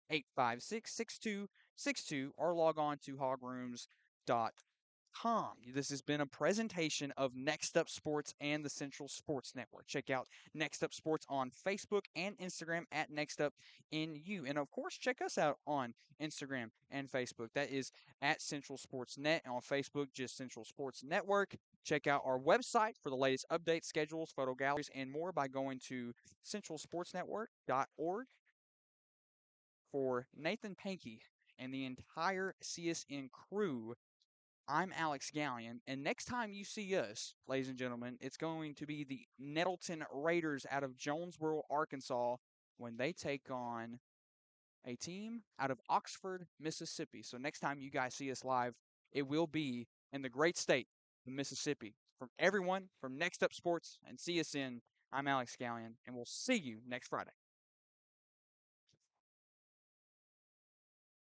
479-856-6262 or log on to hogrooms.com. This has been a presentation of Next Up Sports and the Central Sports Network. Check out Next Up Sports on Facebook and Instagram at Next Up NU. And of course, check us out on Instagram and Facebook. That is at Central Sports Net. And on Facebook, just Central Sports Network. Check out our website for the latest updates, schedules, photo galleries, and more by going to centralsportsnetwork.org. For Nathan Pankey and the entire CSN crew, I'm Alex Gallion, and next time you see us, ladies and gentlemen, it's going to be the Nettleton Raiders out of Jonesboro, Arkansas, when they take on a team out of Oxford, Mississippi. So next time you guys see us live, it will be in the great state of Mississippi. From everyone from Next Up Sports and CSN, I'm Alex Gallion, and we'll see you next Friday.